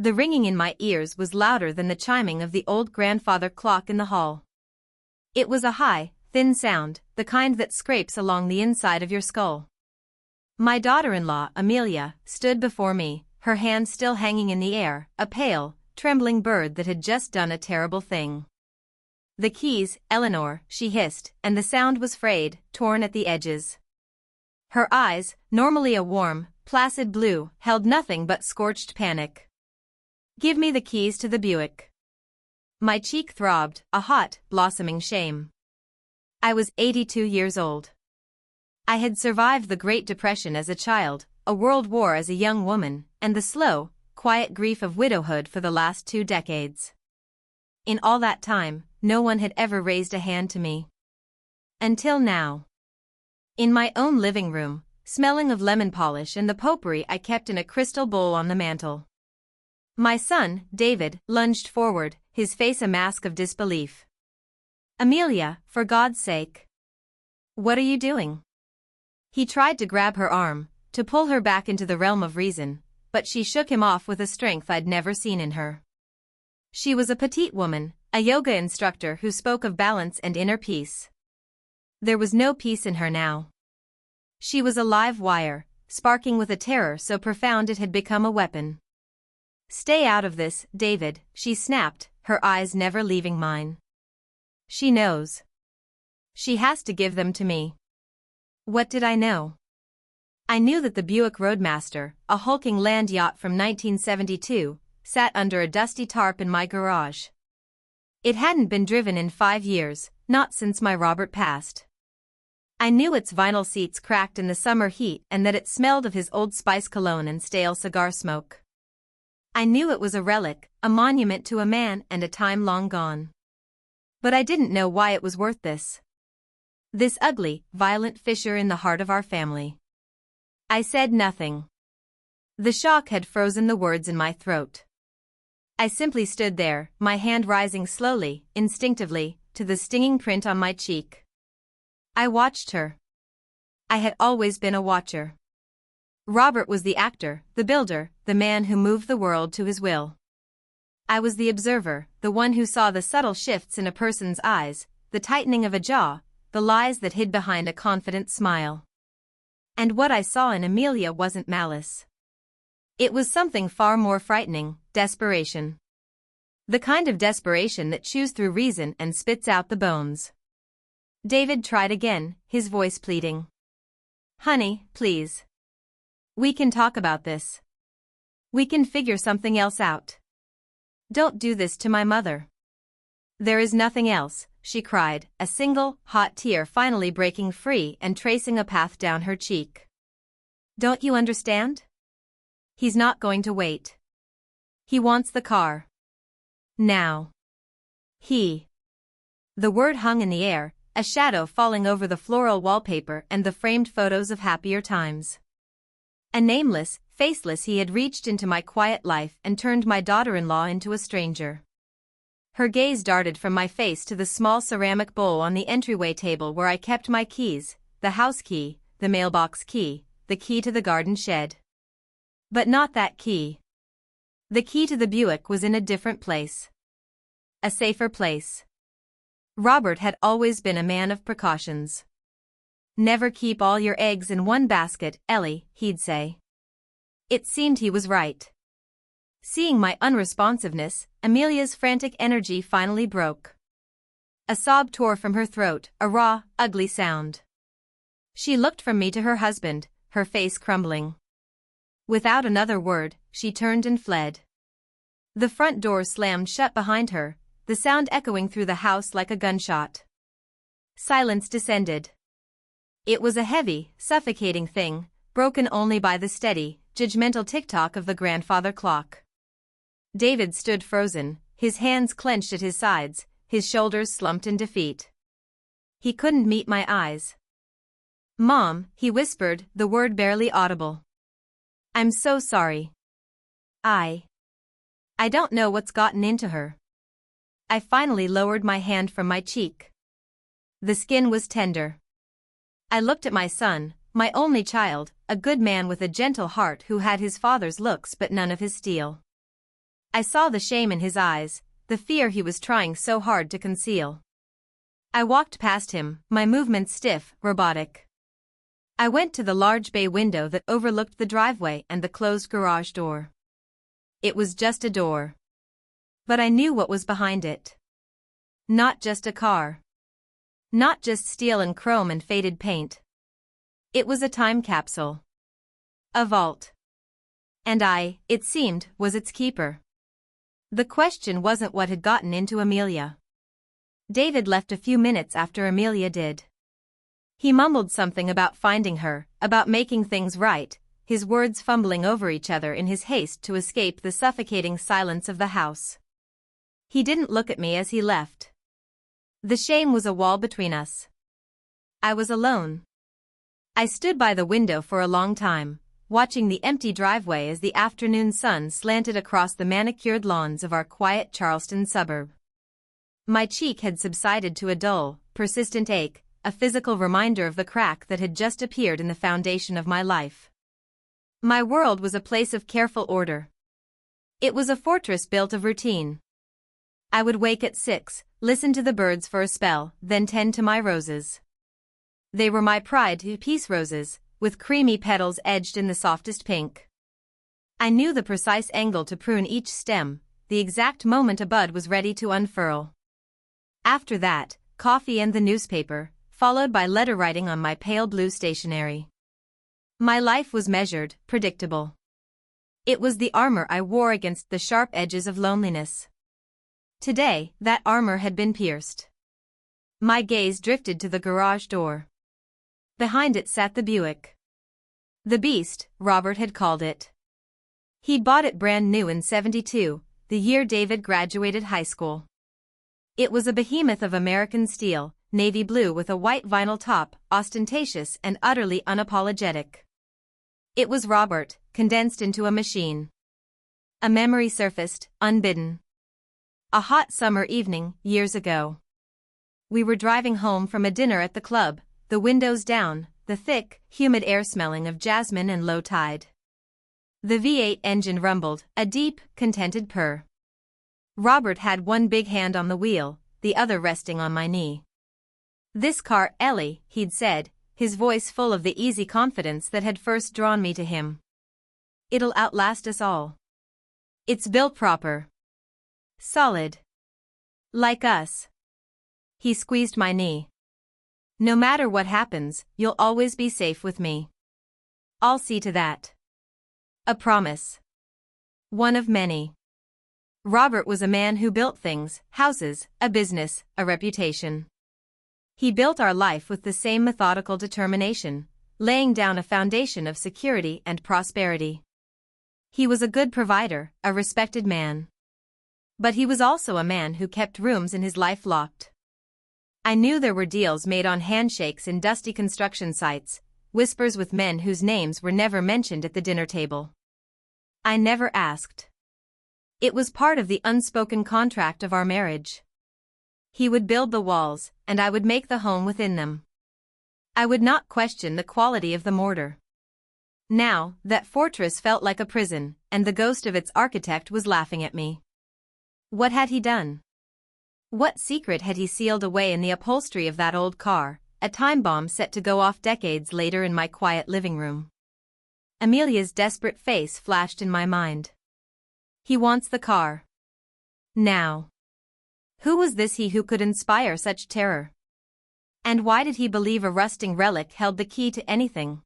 The ringing in my ears was louder than the chiming of the old grandfather clock in the hall. It was a high, thin sound, the kind that scrapes along the inside of your skull. My daughter-in-law, Amelia, stood before me, her hand still hanging in the air, a pale, trembling bird that had just done a terrible thing. "The keys, Eleanor," she hissed, and the sound was frayed, torn at the edges. Her eyes, normally a warm, placid blue, held nothing but scorched panic. "Give me the keys to the Buick." My cheek throbbed, a hot, blossoming shame. I was 82 years old. I had survived the Great Depression as a child, a world war as a young woman, and the slow, quiet grief of widowhood for the last 2 decades. In all that time, no one had ever raised a hand to me. Until now. In my own living room, smelling of lemon polish and the potpourri I kept in a crystal bowl on the mantel. My son, David, lunged forward, his face a mask of disbelief. "Amelia, for God's sake. What are you doing?" He tried to grab her arm, to pull her back into the realm of reason, but she shook him off with a strength I'd never seen in her. She was a petite woman, a yoga instructor who spoke of balance and inner peace. There was no peace in her now. She was a live wire, sparking with a terror so profound it had become a weapon. "Stay out of this, David," she snapped, her eyes never leaving mine. "She knows. She has to give them to me." What did I know? I knew that the Buick Roadmaster, a hulking land yacht from 1972, sat under a dusty tarp in my garage. It hadn't been driven in 5 years, not since my Robert passed. I knew its vinyl seats cracked in the summer heat and that it smelled of his Old Spice cologne and stale cigar smoke. I knew it was a relic, a monument to a man and a time long gone. But I didn't know why it was worth this. This ugly, violent fissure in the heart of our family. I said nothing. The shock had frozen the words in my throat. I simply stood there, my hand rising slowly, instinctively, to the stinging print on my cheek. I watched her. I had always been a watcher. Robert was the actor, the builder, the man who moved the world to his will. I was the observer, the one who saw the subtle shifts in a person's eyes, the tightening of a jaw, the lies that hid behind a confident smile. And what I saw in Amelia wasn't malice. It was something far more frightening, desperation. The kind of desperation that chews through reason and spits out the bones. David tried again, his voice pleading. "Honey, please. We can talk about this. We can figure something else out. Don't do this to my mother." "There is nothing else," she cried, a single, hot tear finally breaking free and tracing a path down her cheek. "Don't you understand? He's not going to wait. He wants the car. Now. He." The word hung in the air, a shadow falling over the floral wallpaper and the framed photos of happier times. A nameless, faceless he had reached into my quiet life and turned my daughter-in-law into a stranger. Her gaze darted from my face to the small ceramic bowl on the entryway table where I kept my keys, the house key, the mailbox key, the key to the garden shed. But not that key. The key to the Buick was in a different place. A safer place. Robert had always been a man of precautions. "Never keep all your eggs in one basket, Ellie," he'd say. It seemed he was right. Seeing my unresponsiveness, Amelia's frantic energy finally broke. A sob tore from her throat, a raw, ugly sound. She looked from me to her husband, her face crumbling. Without another word, she turned and fled. The front door slammed shut behind her, the sound echoing through the house like a gunshot. Silence descended. It was a heavy, suffocating thing, broken only by the steady, judgmental tick-tock of the grandfather clock. David stood frozen, his hands clenched at his sides, his shoulders slumped in defeat. He couldn't meet my eyes. "Mom," he whispered, the word barely audible. "I'm so sorry. I don't know what's gotten into her." I finally lowered my hand from my cheek. The skin was tender. I looked at my son, my only child, a good man with a gentle heart who had his father's looks but none of his steel. I saw the shame in his eyes, the fear he was trying so hard to conceal. I walked past him, my movements stiff, robotic. I went to the large bay window that overlooked the driveway and the closed garage door. It was just a door. But I knew what was behind it. Not just a car. Not just steel and chrome and faded paint. It was a time capsule. A vault. And I, it seemed, was its keeper. The question wasn't what had gotten into Amelia. David left a few minutes after Amelia did. He mumbled something about finding her, about making things right, his words fumbling over each other in his haste to escape the suffocating silence of the house. He didn't look at me as he left. The shame was a wall between us. I was alone. I stood by the window for a long time, watching the empty driveway as the afternoon sun slanted across the manicured lawns of our quiet Charleston suburb. My cheek had subsided to a dull, persistent ache, a physical reminder of the crack that had just appeared in the foundation of my life. My world was a place of careful order. It was a fortress built of routine. I would wake at 6, listen to the birds for a spell, then tend to my roses. They were my pride, peace roses, with creamy petals edged in the softest pink. I knew the precise angle to prune each stem, the exact moment a bud was ready to unfurl. After that, coffee and the newspaper, followed by letter writing on my pale blue stationery. My life was measured, predictable. It was the armor I wore against the sharp edges of loneliness. Today, that armor had been pierced. My gaze drifted to the garage door. Behind it sat the Buick. The Beast, Robert had called it. He'd bought it brand new in '72, the year David graduated high school. It was a behemoth of American steel, navy blue with a white vinyl top, ostentatious and utterly unapologetic. It was Robert, condensed into a machine. A memory surfaced, unbidden. A hot summer evening, years ago. We were driving home from a dinner at the club, the windows down, the thick, humid air smelling of jasmine and low tide. The V8 engine rumbled, a deep, contented purr. Robert had one big hand on the wheel, the other resting on my knee. "This car, Ellie," he'd said, his voice full of the easy confidence that had first drawn me to him. "It'll outlast us all. It's built proper. Solid. Like us." He squeezed my knee. "No matter what happens, you'll always be safe with me. I'll see to that." A promise. One of many. Robert was a man who built things, houses, a business, a reputation. He built our life with the same methodical determination, laying down a foundation of security and prosperity. He was a good provider, a respected man. But he was also a man who kept rooms in his life locked. I knew there were deals made on handshakes in dusty construction sites, whispers with men whose names were never mentioned at the dinner table. I never asked. It was part of the unspoken contract of our marriage. He would build the walls, and I would make the home within them. I would not question the quality of the mortar. Now, that fortress felt like a prison, and the ghost of its architect was laughing at me. What had he done? What secret had he sealed away in the upholstery of that old car, a time bomb set to go off decades later in my quiet living room? Amelia's desperate face flashed in my mind. He wants the car. Now. Who was this he who could inspire such terror? And why did he believe a rusting relic held the key to anything?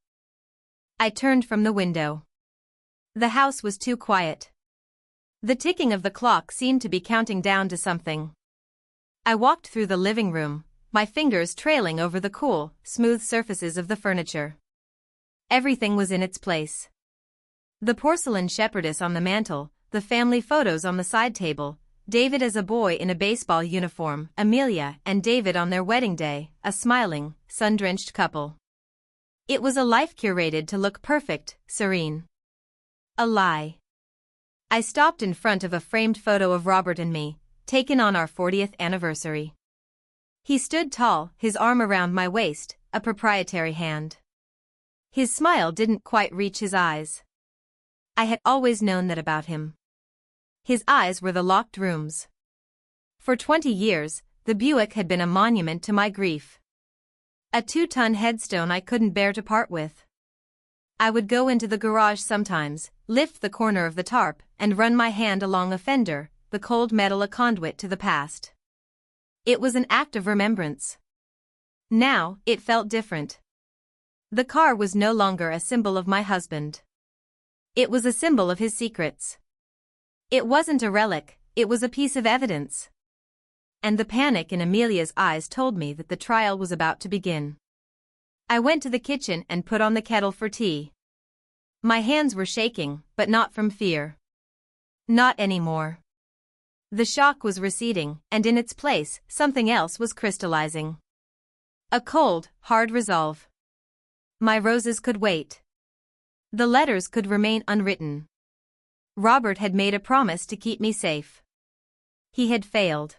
I turned from the window. The house was too quiet. The ticking of the clock seemed to be counting down to something. I walked through the living room, my fingers trailing over the cool, smooth surfaces of the furniture. Everything was in its place. The porcelain shepherdess on the mantel, the family photos on the side table, David as a boy in a baseball uniform, Amelia and David on their wedding day, a smiling, sun-drenched couple. It was a life curated to look perfect, serene. A lie. I stopped in front of a framed photo of Robert and me, taken on our 40th anniversary. He stood tall, his arm around my waist, a proprietary hand. His smile didn't quite reach his eyes. I had always known that about him. His eyes were the locked rooms. For 20 years, the Buick had been a monument to my grief. A 2-ton headstone I couldn't bear to part with. I would go into the garage sometimes, lift the corner of the tarp, and run my hand along a fender, the cold metal a conduit to the past. It was an act of remembrance. Now, it felt different. The car was no longer a symbol of my husband. It was a symbol of his secrets. It wasn't a relic, it was a piece of evidence. And the panic in Amelia's eyes told me that the trial was about to begin. I went to the kitchen and put on the kettle for tea. My hands were shaking, but not from fear. Not anymore. The shock was receding, and in its place, something else was crystallizing. A cold, hard resolve. My roses could wait. The letters could remain unwritten. Robert had made a promise to keep me safe. He had failed.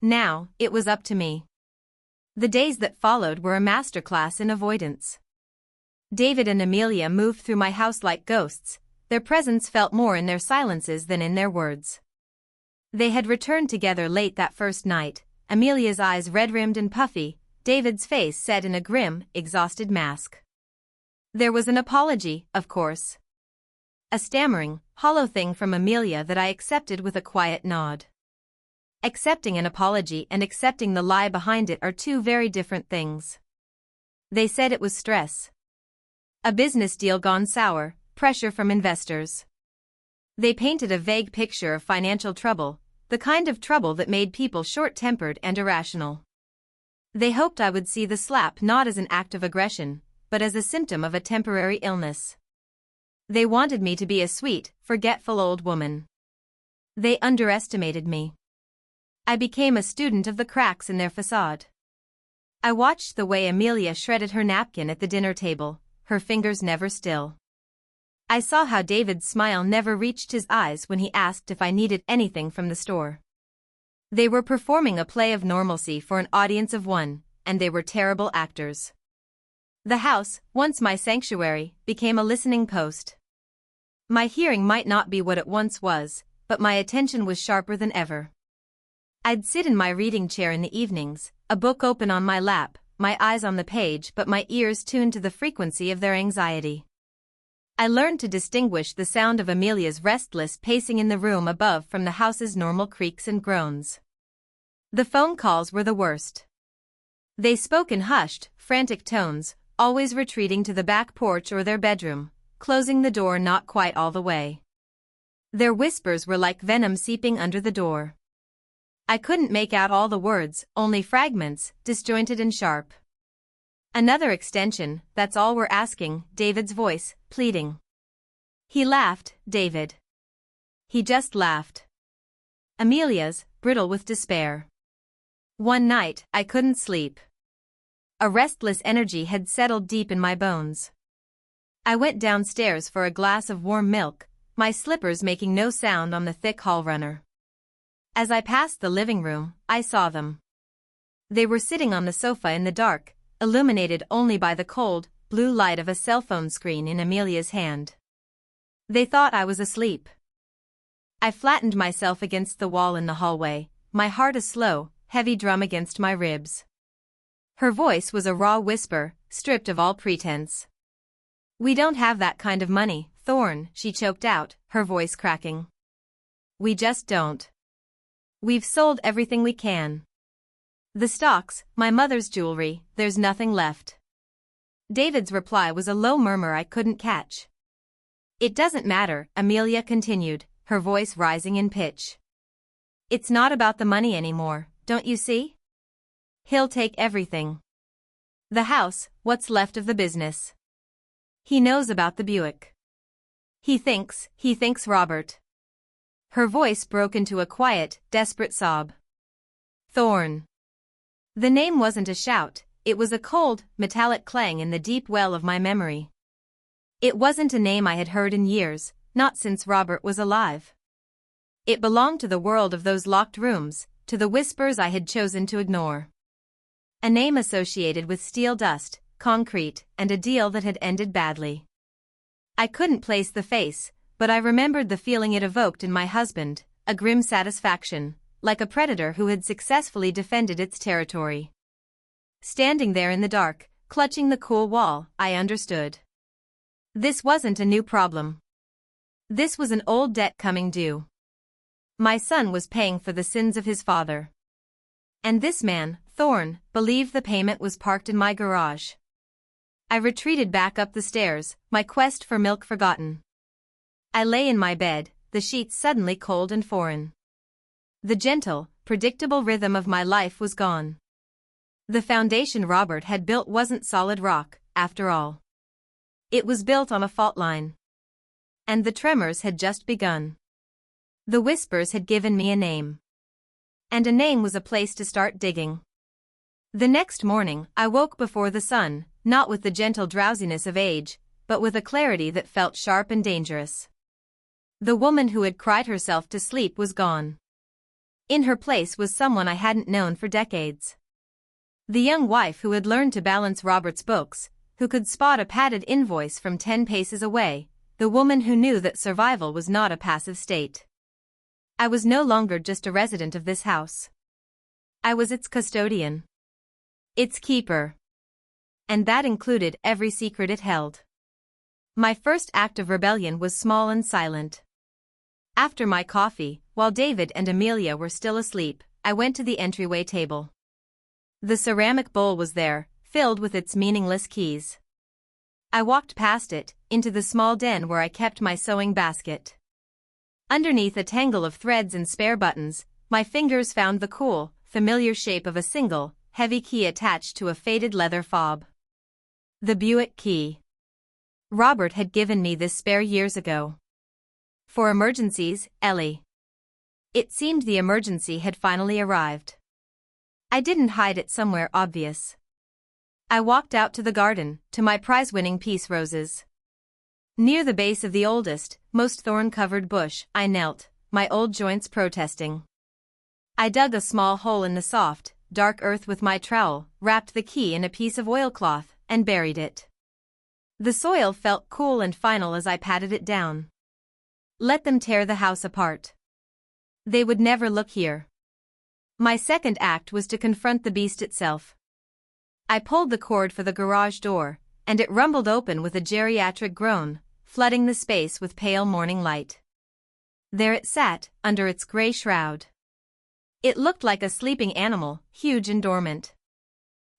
Now, it was up to me. The days that followed were a masterclass in avoidance. David and Amelia moved through my house like ghosts, their presence felt more in their silences than in their words. They had returned together late that first night, Amelia's eyes red-rimmed and puffy, David's face set in a grim, exhausted mask. There was an apology, of course. A stammering, hollow thing from Amelia that I accepted with a quiet nod. Accepting an apology and accepting the lie behind it are two very different things. They said it was stress. A business deal gone sour, pressure from investors. They painted a vague picture of financial trouble, the kind of trouble that made people short-tempered and irrational. They hoped I would see the slap not as an act of aggression, but as a symptom of a temporary illness. They wanted me to be a sweet, forgetful old woman. They underestimated me. I became a student of the cracks in their facade. I watched the way Amelia shredded her napkin at the dinner table, her fingers never still. I saw how David's smile never reached his eyes when he asked if I needed anything from the store. They were performing a play of normalcy for an audience of one, and they were terrible actors. The house, once my sanctuary, became a listening post. My hearing might not be what it once was, but my attention was sharper than ever. I'd sit in my reading chair in the evenings, a book open on my lap, my eyes on the page but my ears tuned to the frequency of their anxiety. I learned to distinguish the sound of Amelia's restless pacing in the room above from the house's normal creaks and groans. The phone calls were the worst. They spoke in hushed, frantic tones, always retreating to the back porch or their bedroom, closing the door not quite all the way. Their whispers were like venom seeping under the door. I couldn't make out all the words, only fragments, disjointed and sharp. Another extension, that's all we're asking, David's voice, pleading. He laughed, David. He just laughed. Amelia's, brittle with despair. One night, I couldn't sleep. A restless energy had settled deep in my bones. I went downstairs for a glass of warm milk, my slippers making no sound on the thick hall runner. As I passed the living room, I saw them. They were sitting on the sofa in the dark, illuminated only by the cold, blue light of a cell phone screen in Amelia's hand. They thought I was asleep. I flattened myself against the wall in the hallway, my heart a slow, heavy drum against my ribs. Her voice was a raw whisper, stripped of all pretense. "We don't have that kind of money, Thorne," she choked out, her voice cracking. "We just don't. We've sold everything we can. The stocks, my mother's jewelry, there's nothing left." David's reply was a low murmur I couldn't catch. "It doesn't matter," Amelia continued, her voice rising in pitch. "It's not about the money anymore, don't you see? He'll take everything. The house, what's left of the business. He knows about the Buick. He thinks Robert." Her voice broke into a quiet, desperate sob. Thorne. The name wasn't a shout, it was a cold, metallic clang in the deep well of my memory. It wasn't a name I had heard in years, not since Robert was alive. It belonged to the world of those locked rooms, to the whispers I had chosen to ignore. A name associated with steel dust, concrete, and a deal that had ended badly. I couldn't place the face, but I remembered the feeling it evoked in my husband, a grim satisfaction, like a predator who had successfully defended its territory. Standing there in the dark, clutching the cool wall, I understood. This wasn't a new problem. This was an old debt coming due. My son was paying for the sins of his father. And this man, Thorne, believed the payment was parked in my garage. I retreated back up the stairs, my quest for milk forgotten. I lay in my bed, the sheets suddenly cold and foreign. The gentle, predictable rhythm of my life was gone. The foundation Robert had built wasn't solid rock, after all. It was built on a fault line. And the tremors had just begun. The whispers had given me a name. And a name was a place to start digging. The next morning, I woke before the sun, not with the gentle drowsiness of age, but with a clarity that felt sharp and dangerous. The woman who had cried herself to sleep was gone. In her place was someone I hadn't known for decades. The young wife who had learned to balance Robert's books, who could spot a padded invoice from 10 paces away, the woman who knew that survival was not a passive state. I was no longer just a resident of this house. I was its custodian. Its keeper. And that included every secret it held. My first act of rebellion was small and silent. After my coffee, while David and Amelia were still asleep, I went to the entryway table. The ceramic bowl was there, filled with its meaningless keys. I walked past it, into the small den where I kept my sewing basket. Underneath a tangle of threads and spare buttons, my fingers found the cool, familiar shape of a single, heavy key attached to a faded leather fob. The Buick key. Robert had given me this spare years ago. For emergencies, Ellie. It seemed the emergency had finally arrived. I didn't hide it somewhere obvious. I walked out to the garden, to my prize-winning peace roses. Near the base of the oldest, most thorn-covered bush, I knelt, my old joints protesting. I dug a small hole in the soft, dark earth with my trowel, wrapped the key in a piece of oilcloth, and buried it. The soil felt cool and final as I patted it down. Let them tear the house apart. They would never look here. My second act was to confront the beast itself. I pulled the cord for the garage door, and it rumbled open with a geriatric groan, flooding the space with pale morning light. There it sat, under its gray shroud. It looked like a sleeping animal, huge and dormant.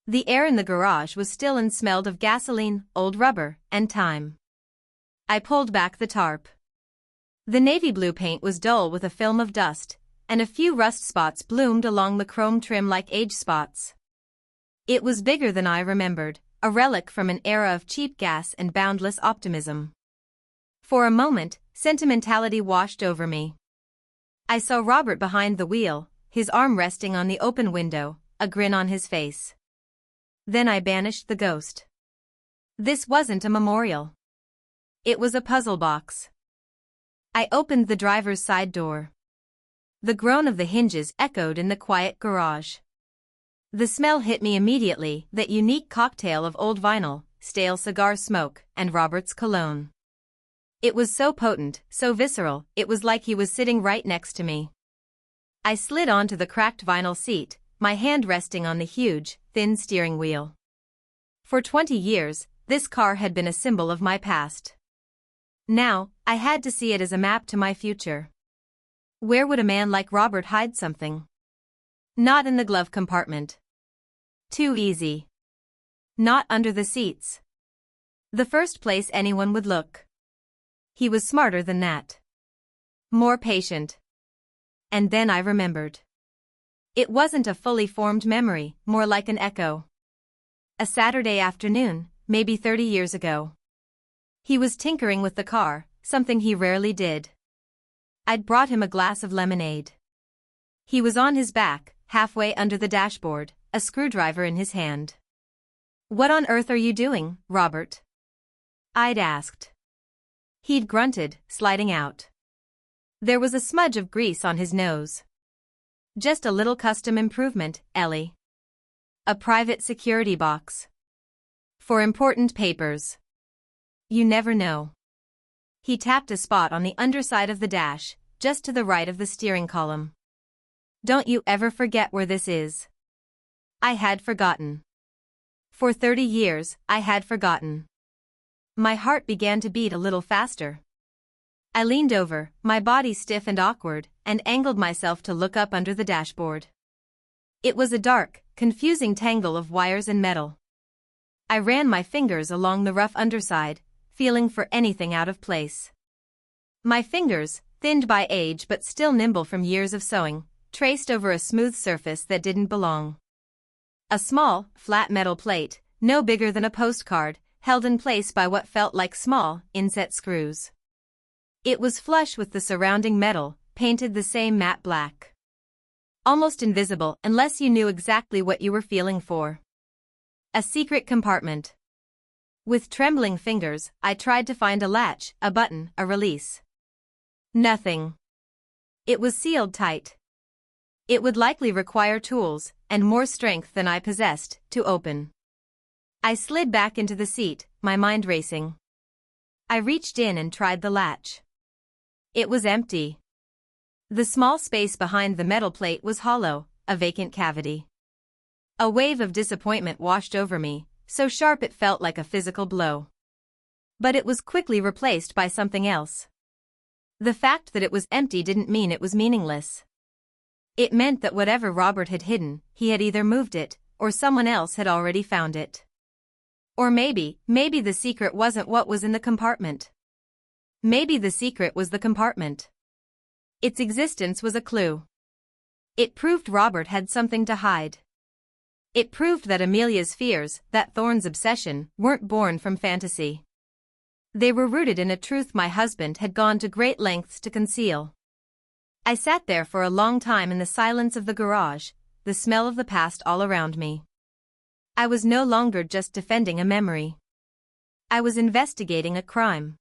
The air in the garage was still and smelled of gasoline, old rubber, and time. I pulled back the tarp. The navy blue paint was dull with a film of dust, and a few rust spots bloomed along the chrome trim like age spots. It was bigger than I remembered, a relic from an era of cheap gas and boundless optimism. For a moment, sentimentality washed over me. I saw Robert behind the wheel, his arm resting on the open window, a grin on his face. Then I banished the ghost. This wasn't a memorial. It was a puzzle box. I opened the driver's side door. The groan of the hinges echoed in the quiet garage. The smell hit me immediately, that unique cocktail of old vinyl, stale cigar smoke, and Robert's cologne. It was so potent, so visceral, it was like he was sitting right next to me. I slid onto the cracked vinyl seat, my hand resting on the huge, thin steering wheel. For 20 years, this car had been a symbol of my past. Now, I had to see it as a map to my future. Where would a man like Robert hide something? Not in the glove compartment. Too easy. Not under the seats. The first place anyone would look. He was smarter than that. More patient. And then I remembered. It wasn't a fully formed memory, more like an echo. A Saturday afternoon, maybe 30 years ago. He was tinkering with the car, something he rarely did. I'd brought him a glass of lemonade. He was on his back, halfway under the dashboard, a screwdriver in his hand. "What on earth are you doing, Robert?" I'd asked. He'd grunted, sliding out. There was a smudge of grease on his nose. "Just a little custom improvement, Ellie. A private security box. For important papers. You never know." He tapped a spot on the underside of the dash, just to the right of the steering column. "Don't you ever forget where this is." I had forgotten. For 30 years, I had forgotten. My heart began to beat a little faster. I leaned over, my body stiff and awkward, and angled myself to look up under the dashboard. It was a dark, confusing tangle of wires and metal. I ran my fingers along the rough underside, feeling for anything out of place. My fingers, thinned by age but still nimble from years of sewing, traced over a smooth surface that didn't belong. A small, flat metal plate, no bigger than a postcard, held in place by what felt like small, inset screws. It was flush with the surrounding metal, painted the same matte black. Almost invisible unless you knew exactly what you were feeling for. A secret compartment. With trembling fingers, I tried to find a latch, a button, a release. Nothing. It was sealed tight. It would likely require tools, and more strength than I possessed, to open. I slid back into the seat, my mind racing. I reached in and tried the latch. It was empty. The small space behind the metal plate was hollow, a vacant cavity. A wave of disappointment washed over me, so sharp it felt like a physical blow. But it was quickly replaced by something else. The fact that it was empty didn't mean it was meaningless. It meant that whatever Robert had hidden, he had either moved it, or someone else had already found it. Or maybe the secret wasn't what was in the compartment. Maybe the secret was the compartment. Its existence was a clue. It proved Robert had something to hide. It proved that Amelia's fears, that Thorne's obsession, weren't born from fantasy. They were rooted in a truth my husband had gone to great lengths to conceal. I sat there for a long time in the silence of the garage, the smell of the past all around me. I was no longer just defending a memory. I was investigating a crime.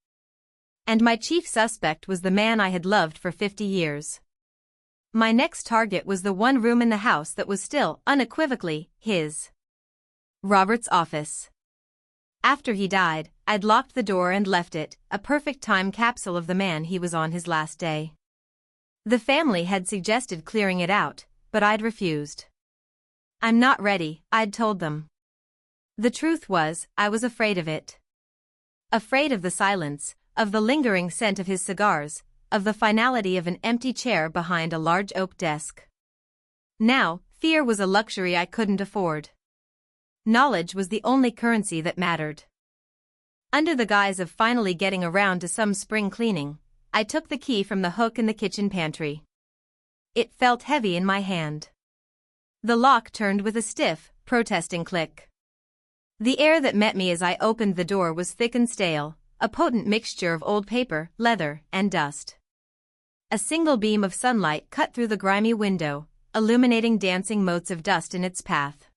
And my chief suspect was the man I had loved for 50 years. My next target was the one room in the house that was still, unequivocally, his. Robert's office. After he died, I'd locked the door and left it, a perfect time capsule of the man he was on his last day. The family had suggested clearing it out, but I'd refused. "I'm not ready," I'd told them. The truth was, I was afraid of it. Afraid of the silence, of the lingering scent of his cigars, of the finality of an empty chair behind a large oak desk. Now, fear was a luxury I couldn't afford. Knowledge was the only currency that mattered. Under the guise of finally getting around to some spring cleaning, I took the key from the hook in the kitchen pantry. It felt heavy in my hand. The lock turned with a stiff, protesting click. The air that met me as I opened the door was thick and stale, a potent mixture of old paper, leather, and dust. A single beam of sunlight cut through the grimy window, illuminating dancing motes of dust in its path.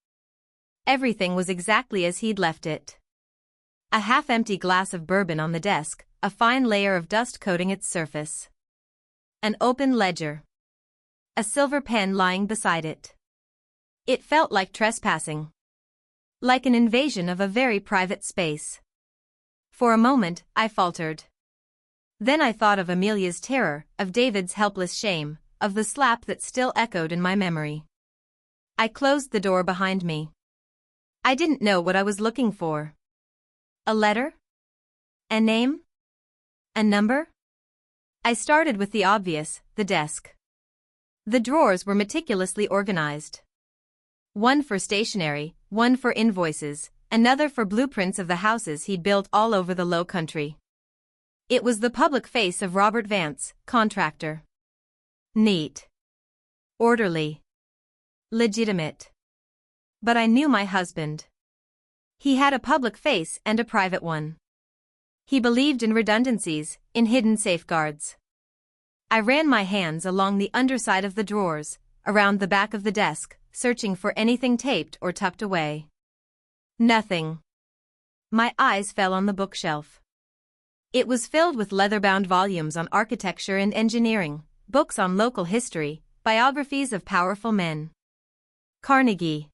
Everything was exactly as he'd left it. A half-empty glass of bourbon on the desk, a fine layer of dust coating its surface. An open ledger. A silver pen lying beside it. It felt like trespassing. Like an invasion of a very private space. For a moment, I faltered. Then I thought of Amelia's terror, of David's helpless shame, of the slap that still echoed in my memory. I closed the door behind me. I didn't know what I was looking for. A letter? A name? A number? I started with the obvious, the desk. The drawers were meticulously organized. One for stationery, one for invoices, another for blueprints of the houses he'd built all over the Low Country. It was the public face of Robert Vance, contractor. Neat. Orderly. Legitimate. But I knew my husband. He had a public face and a private one. He believed in redundancies, in hidden safeguards. I ran my hands along the underside of the drawers, around the back of the desk, searching for anything taped or tucked away. Nothing. My eyes fell on the bookshelf. It was filled with leather-bound volumes on architecture and engineering, books on local history, biographies of powerful men. Carnegie.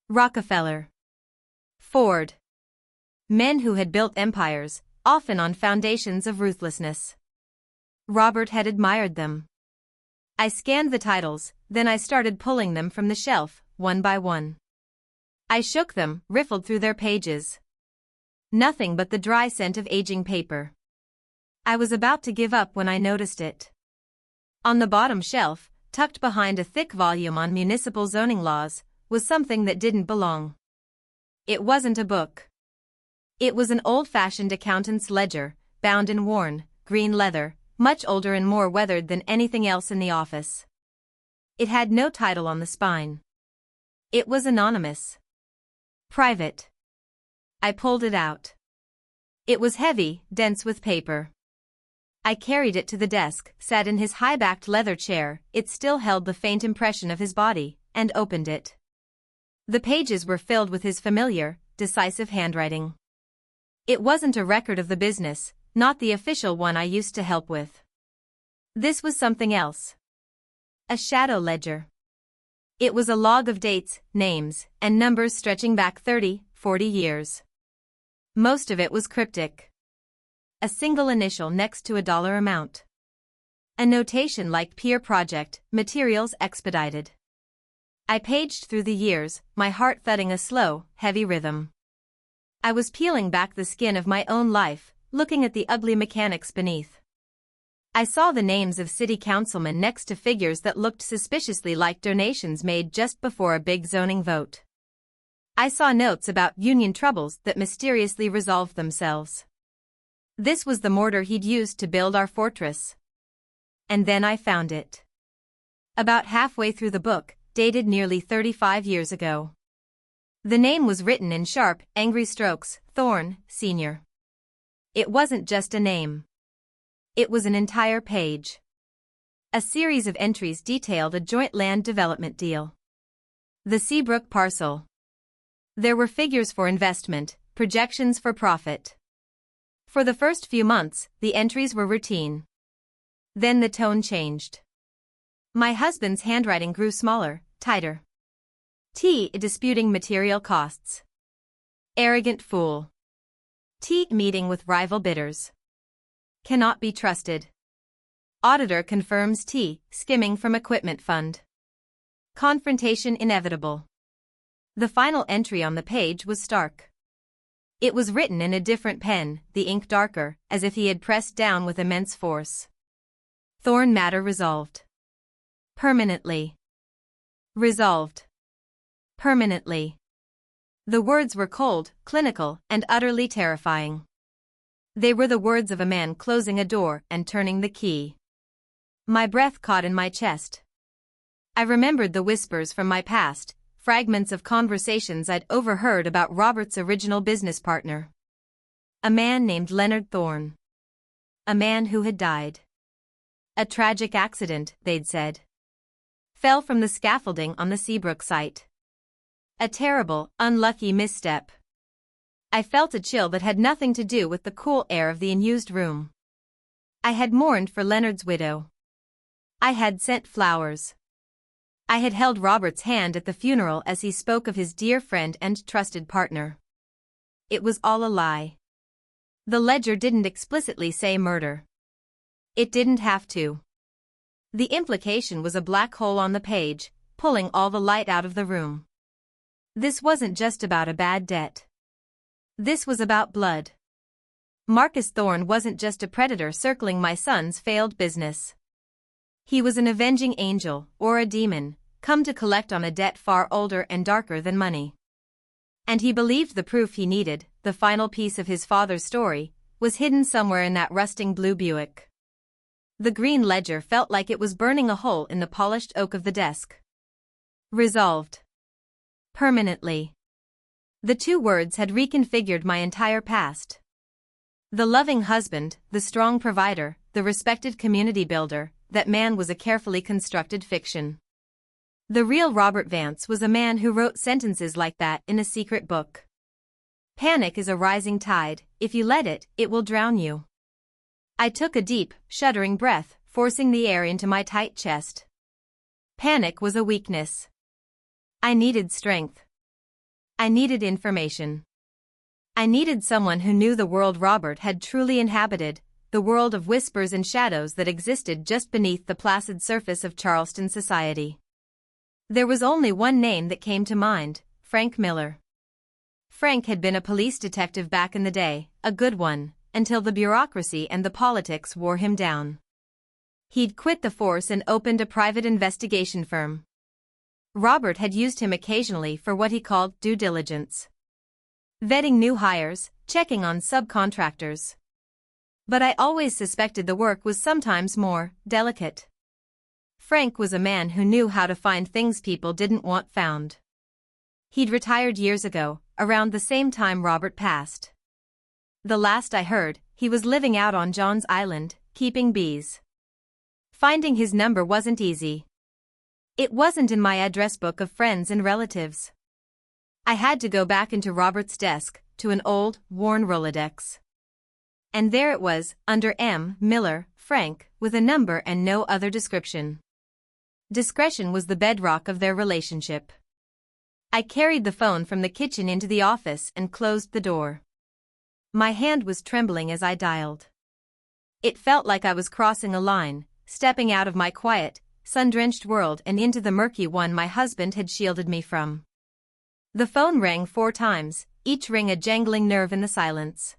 Rockefeller. Ford. Men who had built empires, often on foundations of ruthlessness. Robert had admired them. I scanned the titles, then I started pulling them from the shelf, one by one. I shook them, riffled through their pages. Nothing but the dry scent of aging paper. I was about to give up when I noticed it. On the bottom shelf, tucked behind a thick volume on municipal zoning laws, was something that didn't belong. It wasn't a book. It was an old-fashioned accountant's ledger, bound in worn, green leather, much older and more weathered than anything else in the office. It had no title on the spine. It was anonymous. Private. I pulled it out. It was heavy, dense with paper. I carried it to the desk, sat in his high-backed leather chair, it still held the faint impression of his body, and opened it. The pages were filled with his familiar, decisive handwriting. It wasn't a record of the business, not the official one I used to help with. This was something else. A shadow ledger. It was a log of dates, names, and numbers stretching back 30, 40 years. Most of it was cryptic. A single initial next to a dollar amount. A notation like Peer Project, materials expedited. I paged through the years, my heart thudding a slow, heavy rhythm. I was peeling back the skin of my own life, looking at the ugly mechanics beneath. I saw the names of city councilmen next to figures that looked suspiciously like donations made just before a big zoning vote. I saw notes about union troubles that mysteriously resolved themselves. This was the mortar he'd used to build our fortress. And then I found it. About halfway through the book, dated nearly 35 years ago. The name was written in sharp, angry strokes, Thorne, Sr. It wasn't just a name. It was an entire page. A series of entries detailed a joint land development deal. The Seabrook parcel. There were figures for investment, projections for profit. For the first few months, the entries were routine. Then the tone changed. My husband's handwriting grew smaller, tighter. T. Disputing material costs. Arrogant fool. T. Meeting with rival bidders. Cannot be trusted. Auditor confirms T. Skimming from equipment fund. Confrontation inevitable. The final entry on the page was stark. It was written in a different pen, the ink darker, as if he had pressed down with immense force. Thorne matter resolved. Permanently. Resolved. Permanently. The words were cold, clinical, and utterly terrifying. They were the words of a man closing a door and turning the key. My breath caught in my chest. I remembered the whispers from my past, fragments of conversations I'd overheard about Robert's original business partner. A man named Leonard Thorne. A man who had died. A tragic accident, they'd said. Fell from the scaffolding on the Seabrook site. A terrible, unlucky misstep. I felt a chill that had nothing to do with the cool air of the unused room. I had mourned for Leonard's widow. I had sent flowers. I had held Robert's hand at the funeral as he spoke of his dear friend and trusted partner. It was all a lie. The ledger didn't explicitly say murder. It didn't have to. The implication was a black hole on the page, pulling all the light out of the room. This wasn't just about a bad debt. This was about blood. Marcus Thorne wasn't just a predator circling my son's failed business. He was an avenging angel, or a demon, come to collect on a debt far older and darker than money. And he believed the proof he needed, the final piece of his father's story, was hidden somewhere in that rusting blue Buick. The green ledger felt like it was burning a hole in the polished oak of the desk. Resolved. Permanently. The two words had reconfigured my entire past. The loving husband, the strong provider, the respected community builder, that man was a carefully constructed fiction. The real Robert Vance was a man who wrote sentences like that in a secret book. Panic is a rising tide, if you let it, it will drown you. I took a deep, shuddering breath, forcing the air into my tight chest. Panic was a weakness. I needed strength. I needed information. I needed someone who knew the world Robert had truly inhabited, the world of whispers and shadows that existed just beneath the placid surface of Charleston society. There was only one name that came to mind: Frank Miller. Frank had been a police detective back in the day, a good one, until the bureaucracy and the politics wore him down. He'd quit the force and opened a private investigation firm. Robert had used him occasionally for what he called due diligence. Vetting new hires, checking on subcontractors. But I always suspected the work was sometimes more delicate. Frank was a man who knew how to find things people didn't want found. He'd retired years ago, around the same time Robert passed. The last I heard, he was living out on John's Island, keeping bees. Finding his number wasn't easy. It wasn't in my address book of friends and relatives. I had to go back into Robert's desk, to an old, worn Rolodex. And there it was, under M. Miller, Frank, with a number and no other description. Discretion was the bedrock of their relationship. I carried the phone from the kitchen into the office and closed the door. My hand was trembling as I dialed. It felt like I was crossing a line, stepping out of my quiet, sun-drenched world and into the murky one my husband had shielded me from. The phone rang 4 times, each ring a jangling nerve in the silence.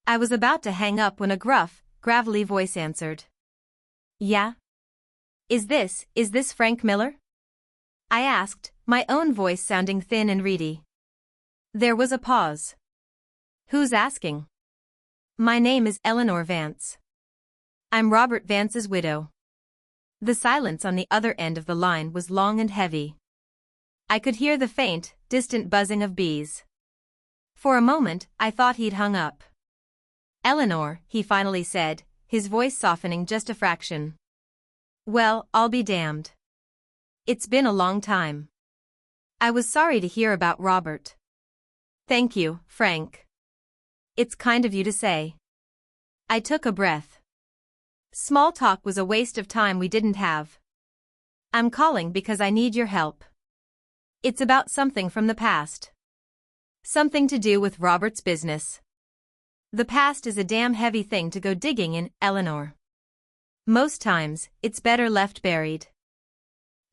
I was about to hang up when a gruff, gravelly voice answered. "Yeah? Is this Frank Miller?" I asked, my own voice sounding thin and reedy. There was a pause. "Who's asking?" "My name is Eleanor Vance. I'm Robert Vance's widow." The silence on the other end of the line was long and heavy. I could hear the faint, distant buzzing of bees. For a moment, I thought he'd hung up. "Eleanor," he finally said, his voice softening just a fraction. "Well, I'll be damned. It's been a long time. I was sorry to hear about Robert." "Thank you, Frank. It's kind of you to say." I took a breath. Small talk was a waste of time we didn't have. "I'm calling because I need your help. It's about something from the past. Something to do with Robert's business." The past is a damn heavy thing to go digging in, Eleanor. Most times, it's better left buried.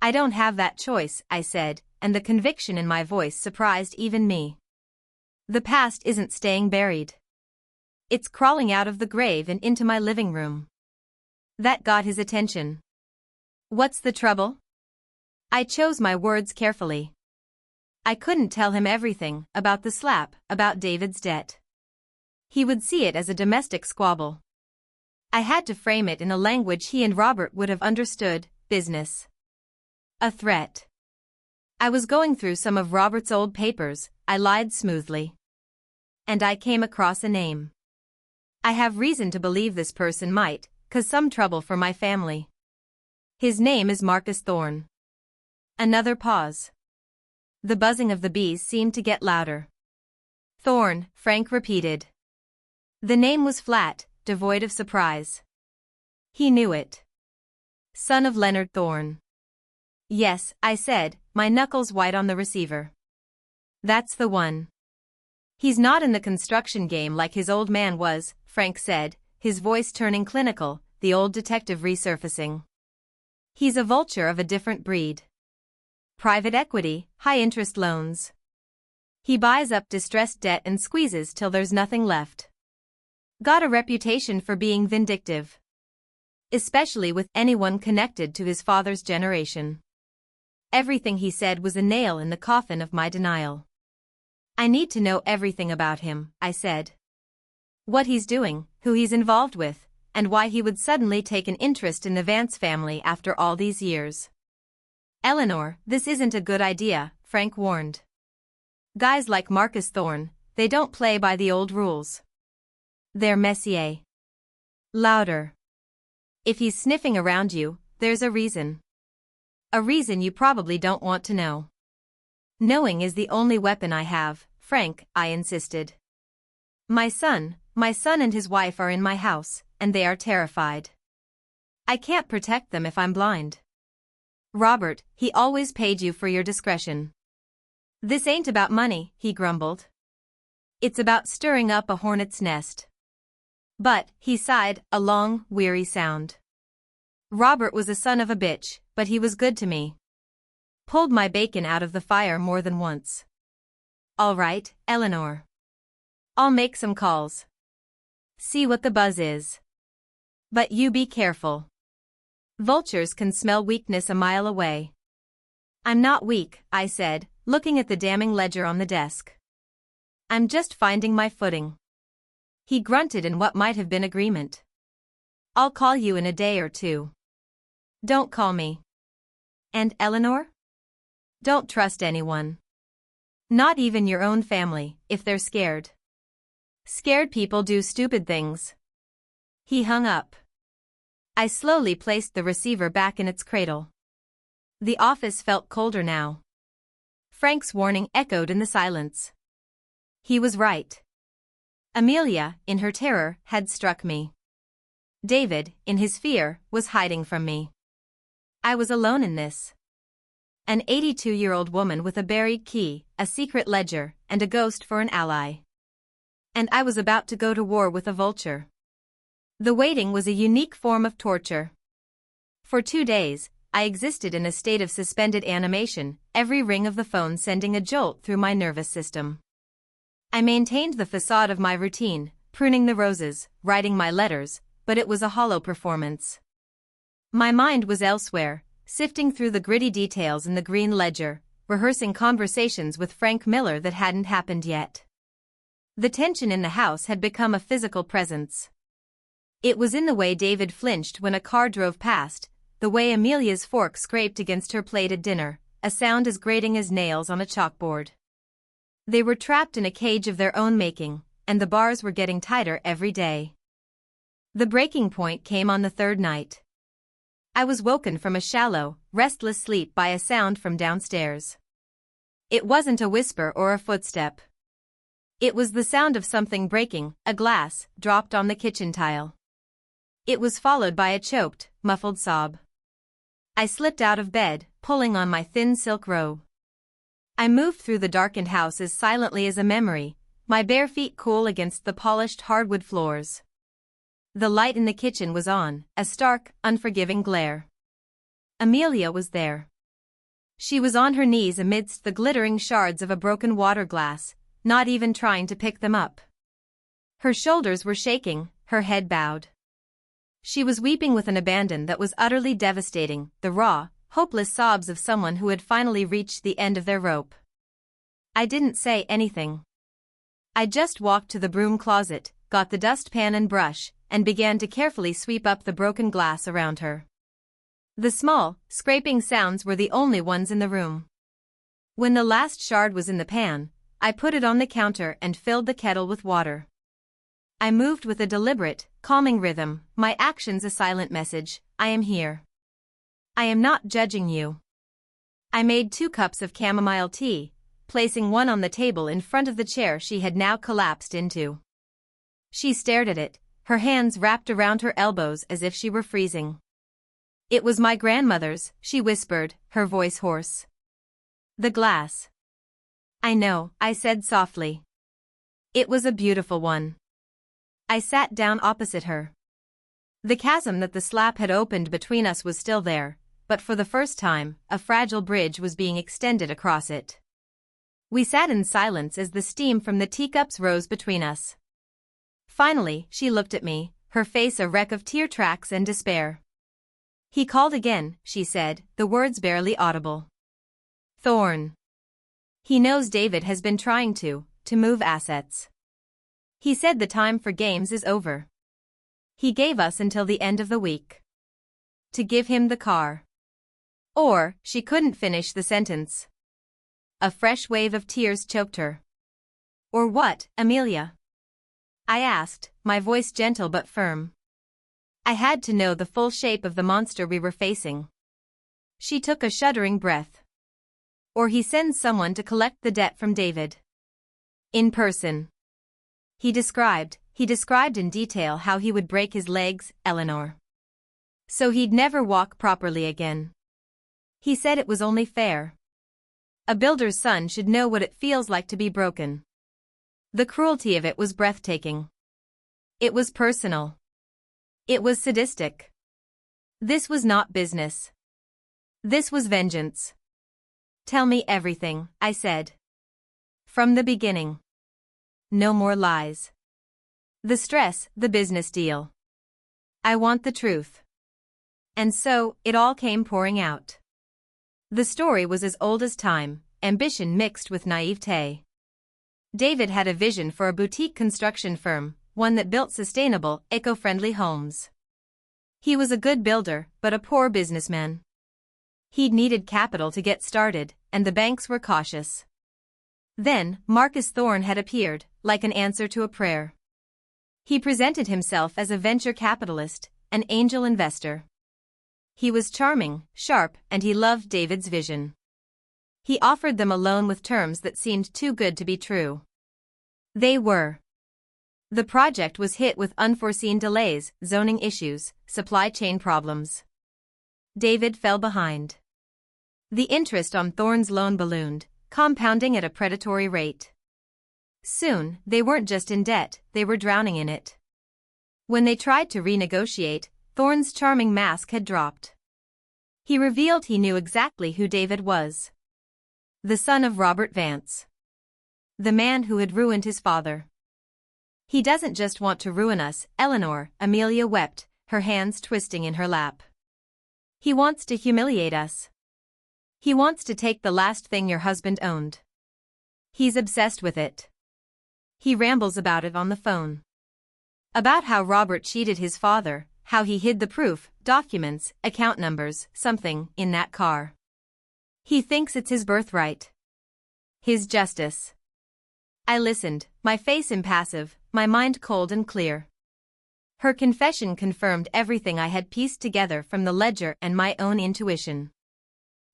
"I don't have that choice," I said, and the conviction in my voice surprised even me. "The past isn't staying buried. It's crawling out of the grave and into my living room." That got his attention. "What's the trouble?" I chose my words carefully. I couldn't tell him everything, about the slap, about David's debt. He would see it as a domestic squabble. I had to frame it in a language he and Robert would have understood: business. A threat. I was going through some of Robert's old papers, I lied smoothly. And I came across a name. "I have reason to believe this person might cause some trouble for my family. His name is Marcus Thorne." Another pause. The buzzing of the bees seemed to get louder. "Thorne," Frank repeated. The name was flat, devoid of surprise. He knew it. "Son of Leonard Thorne." "Yes," I said, my knuckles white on the receiver. "That's the one." "He's not in the construction game like his old man was," Frank said, his voice turning clinical, the old detective resurfacing. "He's a vulture of a different breed. Private equity, high-interest loans. He buys up distressed debt and squeezes till there's nothing left. Got a reputation for being vindictive. Especially with anyone connected to his father's generation." Everything he said was a nail in the coffin of my denial. "I need to know everything about him," I said. "What he's doing, who he's involved with, and why he would suddenly take an interest in the Vance family after all these years." "Eleanor, this isn't a good idea," Frank warned. "Guys like Marcus Thorne, they don't play by the old rules. They're messier." Louder. "If he's sniffing around you, there's a reason. A reason you probably don't want to know." "Knowing is the only weapon I have, Frank," I insisted. My son and his wife are in my house, and they are terrified. I can't protect them if I'm blind." "Robert, he always paid you for your discretion." "This ain't about money," he grumbled. It's about stirring up a hornet's nest. But, he sighed, a long, weary sound. Robert was a son of a bitch, but he was good to me. Pulled my bacon out of the fire more than once. All right, Eleanor. I'll make some calls. See what the buzz is. But you be careful. Vultures can smell weakness a mile away. I'm not weak, I said, looking at the damning ledger on the desk. I'm just finding my footing. He grunted in what might have been agreement. I'll call you in a day or two. Don't call me. And Eleanor? Don't trust anyone. Not even your own family, if they're scared. Scared people do stupid things. He hung up. I slowly placed the receiver back in its cradle. The office felt colder now. Frank's warning echoed in the silence. He was right. Amelia, in her terror, had struck me. David, in his fear, was hiding from me. I was alone in this. An 82-year-old woman with a buried key, a secret ledger, and a ghost for an ally. And I was about to go to war with a vulture. The waiting was a unique form of torture. For 2 days, I existed in a state of suspended animation, every ring of the phone sending a jolt through my nervous system. I maintained the facade of my routine, pruning the roses, writing my letters, but it was a hollow performance. My mind was elsewhere, sifting through the gritty details in the green ledger, rehearsing conversations with Frank Miller that hadn't happened yet. The tension in the house had become a physical presence. It was in the way David flinched when a car drove past, the way Amelia's fork scraped against her plate at dinner, a sound as grating as nails on a chalkboard. They were trapped in a cage of their own making, and the bars were getting tighter every day. The breaking point came on the third night. I was woken from a shallow, restless sleep by a sound from downstairs. It wasn't a whisper or a footstep. It was the sound of something breaking, a glass, dropped on the kitchen tile. It was followed by a choked, muffled sob. I slipped out of bed, pulling on my thin silk robe. I moved through the darkened house as silently as a memory, my bare feet cool against the polished hardwood floors. The light in the kitchen was on, a stark, unforgiving glare. Amelia was there. She was on her knees amidst the glittering shards of a broken water glass, not even trying to pick them up. Her shoulders were shaking, her head bowed. She was weeping with an abandon that was utterly devastating, the raw, hopeless sobs of someone who had finally reached the end of their rope. I didn't say anything. I just walked to the broom closet, got the dustpan and brush, and began to carefully sweep up the broken glass around her. The small, scraping sounds were the only ones in the room. When the last shard was in the pan, I put it on the counter and filled the kettle with water. I moved with a deliberate, calming rhythm, my actions a silent message, I am here. I am not judging you. I made 2 cups of chamomile tea, placing one on the table in front of the chair she had now collapsed into. She stared at it, her hands wrapped around her elbows as if she were freezing. It was my grandmother's, she whispered, her voice hoarse. The glass. I know, I said softly. It was a beautiful one. I sat down opposite her. The chasm that the slap had opened between us was still there, but for the first time, a fragile bridge was being extended across it. We sat in silence as the steam from the teacups rose between us. Finally, she looked at me, her face a wreck of tear tracks and despair. He called again, she said, the words barely audible. Thorn. He knows David has been trying to move assets. He said the time for games is over. He gave us until the end of the week. To give him the car. Or, she couldn't finish the sentence. A fresh wave of tears choked her. Or what, Amelia? I asked, my voice gentle but firm. I had to know the full shape of the monster we were facing. She took a shuddering breath. Or he sends someone to collect the debt from David. In person. He described in detail how he would break his legs, Eleanor. So he'd never walk properly again. He said it was only fair. A builder's son should know what it feels like to be broken. The cruelty of it was breathtaking. It was personal. It was sadistic. This was not business. This was vengeance. Tell me everything, I said. From the beginning. No more lies. The stress, the business deal. I want the truth. And so, it all came pouring out. The story was as old as time, ambition mixed with naivete. David had a vision for a boutique construction firm, one that built sustainable, eco-friendly homes. He was a good builder, but a poor businessman. He'd needed capital to get started, and the banks were cautious. Then, Marcus Thorne had appeared, like an answer to a prayer. He presented himself as a venture capitalist, an angel investor. He was charming, sharp, and he loved David's vision. He offered them a loan with terms that seemed too good to be true. They were. The project was hit with unforeseen delays, zoning issues, supply chain problems. David fell behind. The interest on Thorne's loan ballooned, compounding at a predatory rate. Soon, they weren't just in debt, they were drowning in it. When they tried to renegotiate, Thorne's charming mask had dropped. He revealed he knew exactly who David was. The son of Robert Vance. The man who had ruined his father. He doesn't just want to ruin us, Eleanor, Amelia wept, her hands twisting in her lap. He wants to humiliate us. He wants to take the last thing your husband owned. He's obsessed with it. He rambles about it on the phone. About how Robert cheated his father, how he hid the proof, documents, account numbers, something, in that car. He thinks it's his birthright. His justice. I listened, my face impassive, my mind cold and clear. Her confession confirmed everything I had pieced together from the ledger and my own intuition.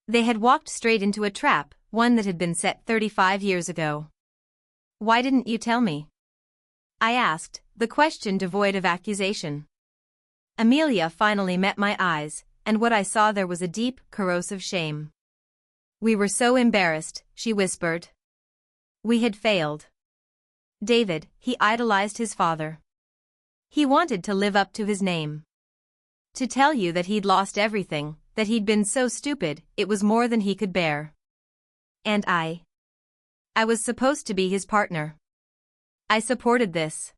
They had walked straight into a trap, one that had been set 35 years ago. Why didn't you tell me? I asked, the question devoid of accusation. Amelia finally met my eyes, and what I saw there was a deep, corrosive shame. We were so embarrassed, she whispered. We had failed. David, he idolized his father. He wanted to live up to his name. To tell you that he'd lost everything, that he'd been so stupid, it was more than he could bear. And I was supposed to be his partner. I supported this.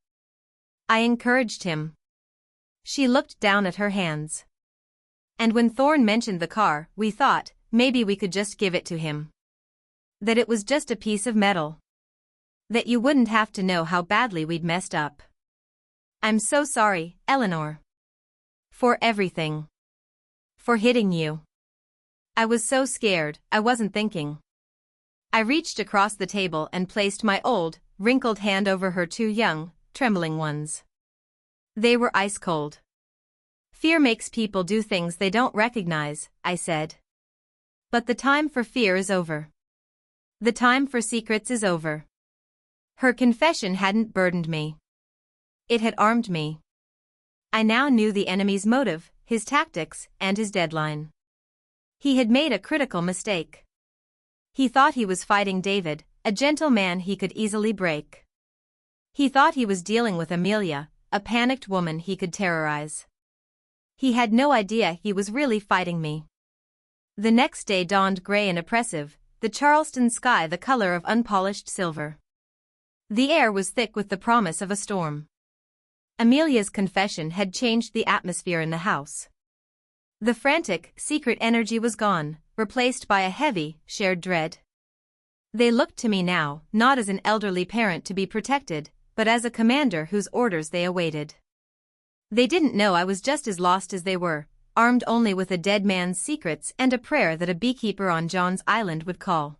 I encouraged him. She looked down at her hands. And when Thorne mentioned the car, we thought, maybe we could just give it to him. That it was just a piece of metal. That you wouldn't have to know how badly we'd messed up. I'm so sorry, Eleanor. For everything. For hitting you. I was so scared, I wasn't thinking. I reached across the table and placed my old, wrinkled hand over her two young, trembling ones. They were ice cold. Fear makes people do things they don't recognize, I said. But the time for fear is over. The time for secrets is over. Her confession hadn't burdened me. It had armed me. I now knew the enemy's motive, his tactics, and his deadline. He had made a critical mistake. He thought he was fighting David, a gentle man he could easily break. He thought he was dealing with Amelia, a panicked woman he could terrorize. He had no idea he was really fighting me. The next day dawned gray and oppressive, the Charleston sky the color of unpolished silver. The air was thick with the promise of a storm. Amelia's confession had changed the atmosphere in the house. The frantic, secret energy was gone, replaced by a heavy, shared dread. They looked to me now, not as an elderly parent to be protected, but as a commander whose orders they awaited. They didn't know I was just as lost as they were, armed only with a dead man's secrets and a prayer that a beekeeper on John's Island would call.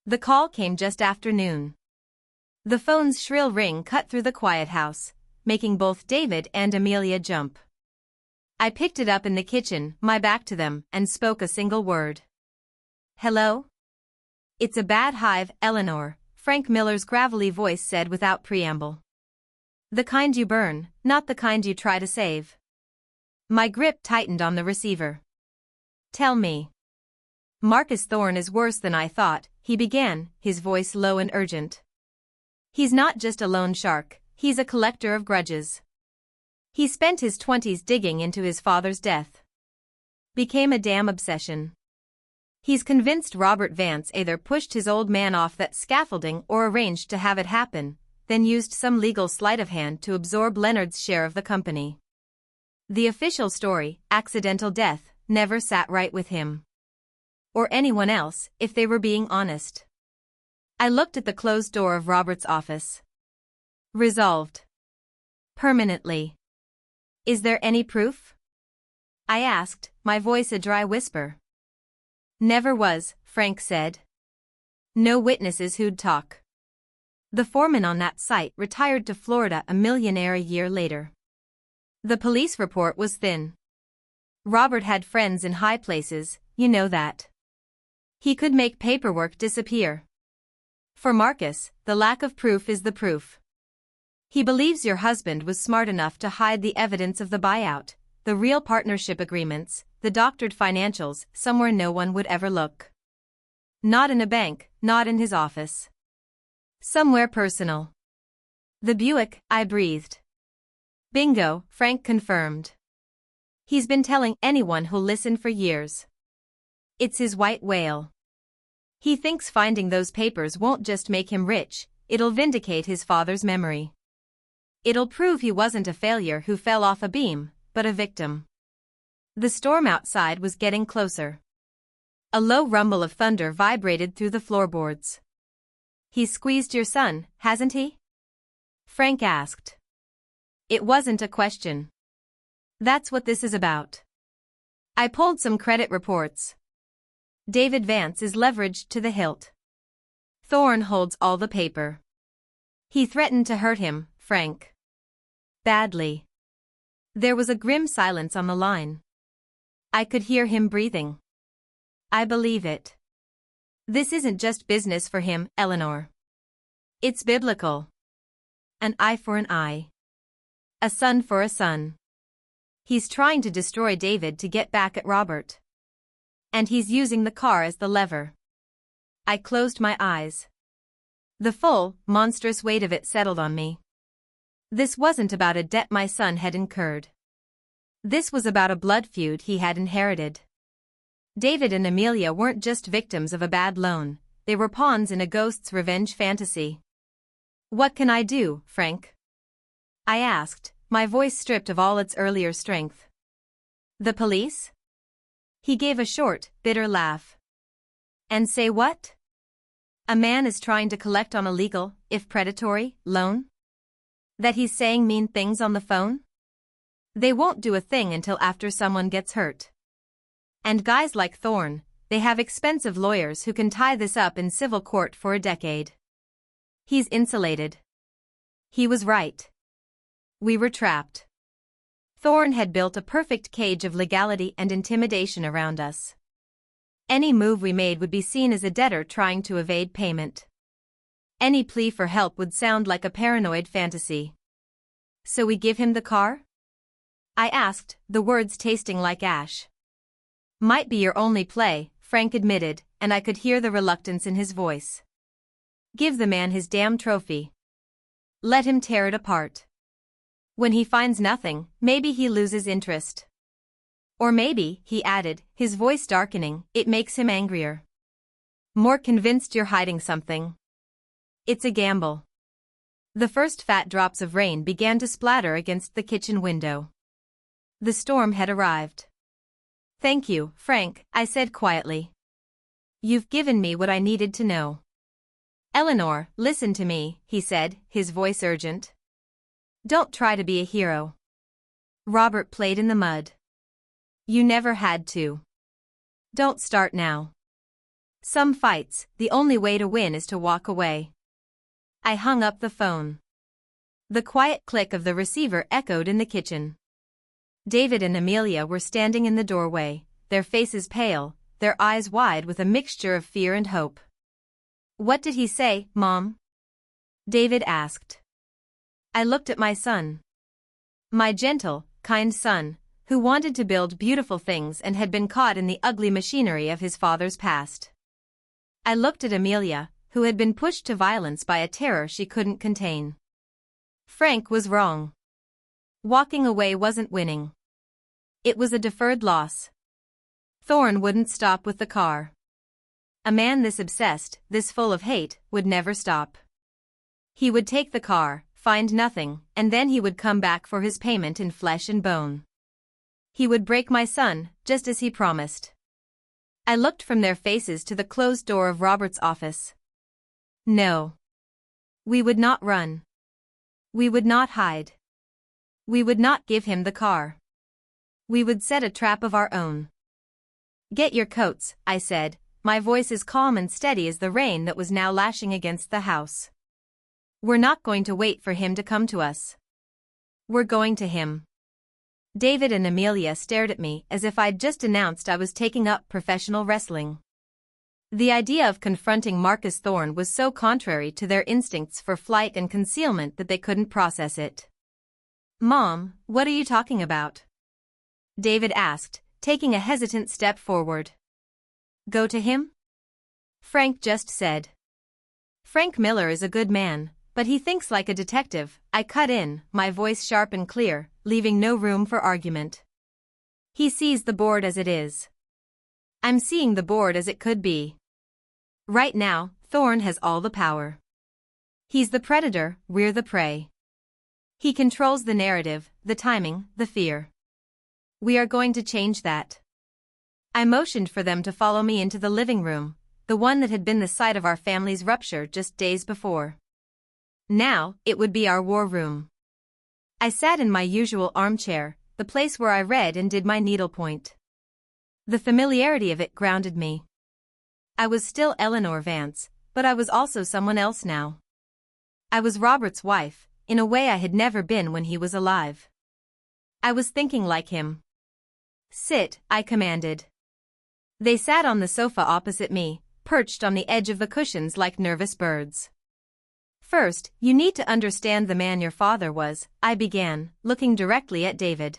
The call came just after noon. The phone's shrill ring cut through the quiet house, making both David and Amelia jump. I picked it up in the kitchen, my back to them, and spoke a single word. Hello? It's a bad hive, Eleanor, Frank Miller's gravelly voice said without preamble. The kind you burn, not the kind you try to save. My grip tightened on the receiver. Tell me. Marcus Thorne is worse than I thought, he began, his voice low and urgent. He's not just a loan shark, he's a collector of grudges. He spent his 20s digging into his father's death. Became a damn obsession. He's convinced Robert Vance either pushed his old man off that scaffolding or arranged to have it happen, then used some legal sleight of hand to absorb Leonard's share of the company. The official story, accidental death, never sat right with him. Or anyone else, if they were being honest. I looked at the closed door of Robert's office. Resolved. Permanently. Is there any proof? I asked, my voice a dry whisper. Never was, Frank said. No witnesses who'd talk. The foreman on that site retired to Florida, a millionaire a year later. The police report was thin. Robert had friends in high places, you know that. He could make paperwork disappear. For Marcus, the lack of proof is the proof. He believes your husband was smart enough to hide the evidence of the buyout, the real partnership agreements, the doctored financials, somewhere no one would ever look. Not in a bank, not in his office. Somewhere personal. The Buick, I breathed. Bingo, Frank confirmed. He's been telling anyone who'll listen for years. It's his white whale. He thinks finding those papers won't just make him rich, it'll vindicate his father's memory. It'll prove he wasn't a failure who fell off a beam, but a victim. The storm outside was getting closer. A low rumble of thunder vibrated through the floorboards. He's squeezed your son, hasn't he? Frank asked. It wasn't a question. That's what this is about. I pulled some credit reports. David Vance is leveraged to the hilt. Thorne holds all the paper. He threatened to hurt him, Frank. Badly. There was a grim silence on the line. I could hear him breathing. I believe it. This isn't just business for him, Eleanor. It's biblical. An eye for an eye. A son for a son. He's trying to destroy David to get back at Robert. And he's using the car as the lever. I closed my eyes. The full, monstrous weight of it settled on me. This wasn't about a debt my son had incurred. This was about a blood feud he had inherited. David and Amelia weren't just victims of a bad loan, they were pawns in a ghost's revenge fantasy. What can I do, Frank? I asked, my voice stripped of all its earlier strength. The police? He gave a short, bitter laugh. And say what? A man is trying to collect on a legal, if predatory, loan? That he's saying mean things on the phone? They won't do a thing until after someone gets hurt. And guys like Thorne, they have expensive lawyers who can tie this up in civil court for a decade. He's insulated. He was right. We were trapped. Thorne had built a perfect cage of legality and intimidation around us. Any move we made would be seen as a debtor trying to evade payment. Any plea for help would sound like a paranoid fantasy. So we give him the car? I asked, the words tasting like ash. Might be your only play, Frank admitted, and I could hear the reluctance in his voice. Give the man his damn trophy. Let him tear it apart. When he finds nothing, maybe he loses interest. Or maybe, he added, his voice darkening, it makes him angrier. More convinced you're hiding something. It's a gamble. The first fat drops of rain began to splatter against the kitchen window. The storm had arrived. Thank you, Frank, I said quietly. You've given me what I needed to know. Eleanor, listen to me, he said, his voice urgent. Don't try to be a hero. Robert played in the mud. You never had to. Don't start now. Some fights, the only way to win is to walk away. I hung up the phone. The quiet click of the receiver echoed in the kitchen. David and Amelia were standing in the doorway, their faces pale, their eyes wide with a mixture of fear and hope. What did he say, Mom? David asked. I looked at my son. My gentle, kind son, who wanted to build beautiful things and had been caught in the ugly machinery of his father's past. I looked at Amelia, who had been pushed to violence by a terror she couldn't contain. Frank was wrong. Walking away wasn't winning. It was a deferred loss. Thorn wouldn't stop with the car. A man this obsessed, this full of hate, would never stop. He would take the car, find nothing, and then he would come back for his payment in flesh and bone. He would break my son, just as he promised. I looked from their faces to the closed door of Robert's office. No. We would not run. We would not hide. We would not give him the car. We would set a trap of our own. Get your coats, I said, my voice as calm and steady as the rain that was now lashing against the house. We're not going to wait for him to come to us. We're going to him. David and Amelia stared at me as if I'd just announced I was taking up professional wrestling. The idea of confronting Marcus Thorn was so contrary to their instincts for flight and concealment that they couldn't process it. Mom, what are you talking about? David asked, taking a hesitant step forward. Go to him? Frank just said. Frank Miller is a good man, but he thinks like a detective, I cut in, my voice sharp and clear, leaving no room for argument. He sees the board as it is. I'm seeing the board as it could be. Right now, Thorn has all the power. He's the predator, we're the prey. He controls the narrative, the timing, the fear. We are going to change that. I motioned for them to follow me into the living room, the one that had been the site of our family's rupture just days before. Now, it would be our war room. I sat in my usual armchair, the place where I read and did my needlepoint. The familiarity of it grounded me. I was still Eleanor Vance, but I was also someone else now. I was Robert's wife, in a way I had never been when he was alive. I was thinking like him. Sit, I commanded. They sat on the sofa opposite me, perched on the edge of the cushions like nervous birds. First, you need to understand the man your father was, I began, looking directly at David.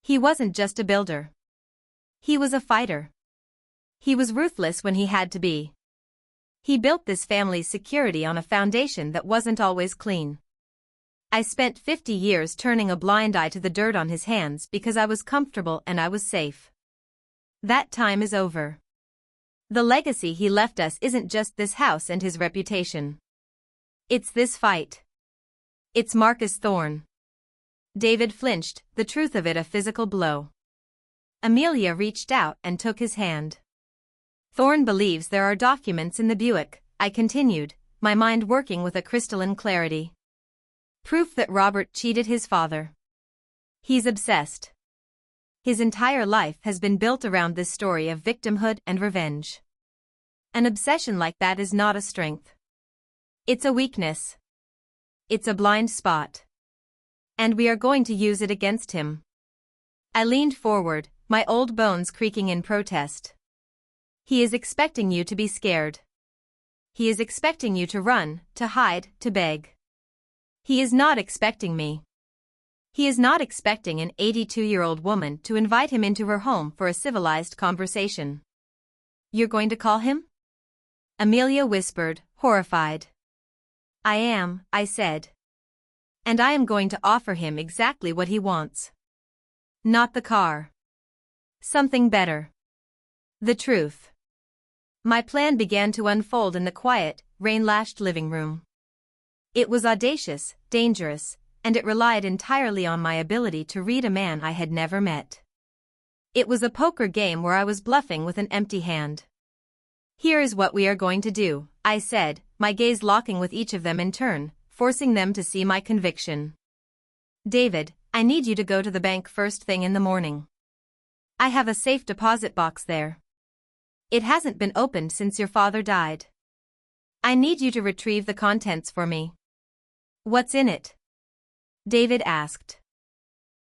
He wasn't just a builder. He was a fighter. He was ruthless when he had to be. He built this family's security on a foundation that wasn't always clean. I spent 50 years turning a blind eye to the dirt on his hands because I was comfortable and I was safe. That time is over. The legacy he left us isn't just this house and his reputation. It's this fight. It's Marcus Thorn. David flinched, the truth of it a physical blow. Amelia reached out and took his hand. Thorn believes there are documents in the Buick, I continued, my mind working with a crystalline clarity. Proof that Robert cheated his father. He's obsessed. His entire life has been built around this story of victimhood and revenge. An obsession like that is not a strength. It's a weakness. It's a blind spot. And we are going to use it against him. I leaned forward, my old bones creaking in protest. He is expecting you to be scared. He is expecting you to run, to hide, to beg. He is not expecting me. He is not expecting an 82-year-old woman to invite him into her home for a civilized conversation. You're going to call him? Amelia whispered, horrified. I am, I said. And I am going to offer him exactly what he wants. Not the car. Something better. The truth. My plan began to unfold in the quiet, rain-lashed living room. It was audacious, dangerous, and it relied entirely on my ability to read a man I had never met. It was a poker game where I was bluffing with an empty hand. Here is what we are going to do, I said, my gaze locking with each of them in turn, forcing them to see my conviction. David, I need you to go to the bank first thing in the morning. I have a safe deposit box there. It hasn't been opened since your father died. I need you to retrieve the contents for me. What's in it? David asked.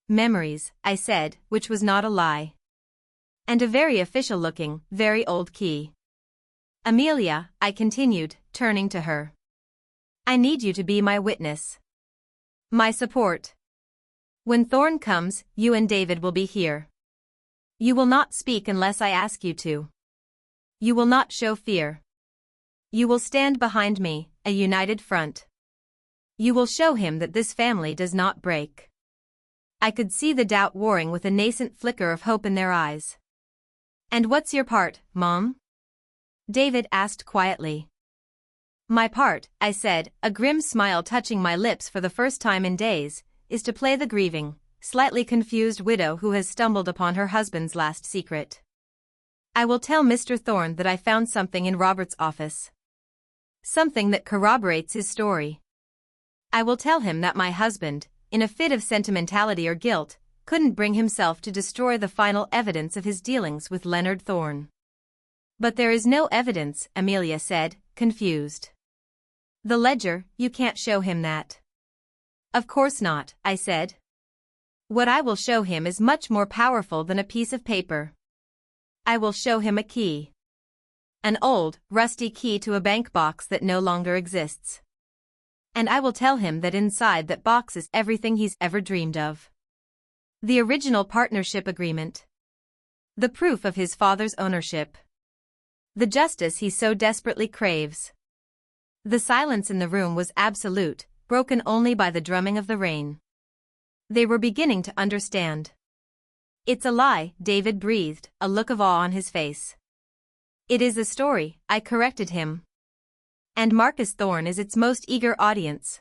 Memories, I said, which was not a lie. And a very official-looking, very old key. Amelia, I continued, turning to her. I need you to be my witness. My support. When Thorn comes, you and David will be here. You will not speak unless I ask you to. You will not show fear. You will stand behind me, a united front. You will show him that this family does not break. I could see the doubt warring with a nascent flicker of hope in their eyes. And what's your part, Mom? David asked quietly. My part, I said, a grim smile touching my lips for the first time in days, is to play the grieving, slightly confused widow who has stumbled upon her husband's last secret. I will tell Mr. Thorne that I found something in Robert's office. Something that corroborates his story. I will tell him that my husband, in a fit of sentimentality or guilt, couldn't bring himself to destroy the final evidence of his dealings with Leonard Thorne. But there is no evidence, Amelia said, confused. The ledger, you can't show him that. Of course not, I said. What I will show him is much more powerful than a piece of paper. I will show him a key. An old, rusty key to a bank box that no longer exists. And I will tell him that inside that box is everything he's ever dreamed of. The original partnership agreement. The proof of his father's ownership. The justice he so desperately craves. The silence in the room was absolute, broken only by the drumming of the rain. They were beginning to understand. It's a lie, David breathed, a look of awe on his face. It is a story, I corrected him. And Marcus Thorne is its most eager audience.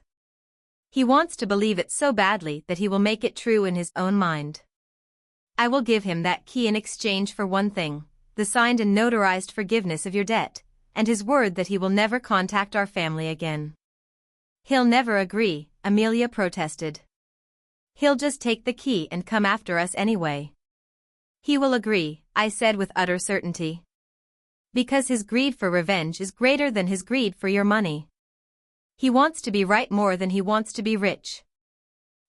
He wants to believe it so badly that he will make it true in his own mind. I will give him that key in exchange for one thing, the signed and notarized forgiveness of your debt, and his word that he will never contact our family again. He'll never agree, Amelia protested. He'll just take the key and come after us anyway. He will agree, I said with utter certainty. Because his greed for revenge is greater than his greed for your money. He wants to be right more than he wants to be rich.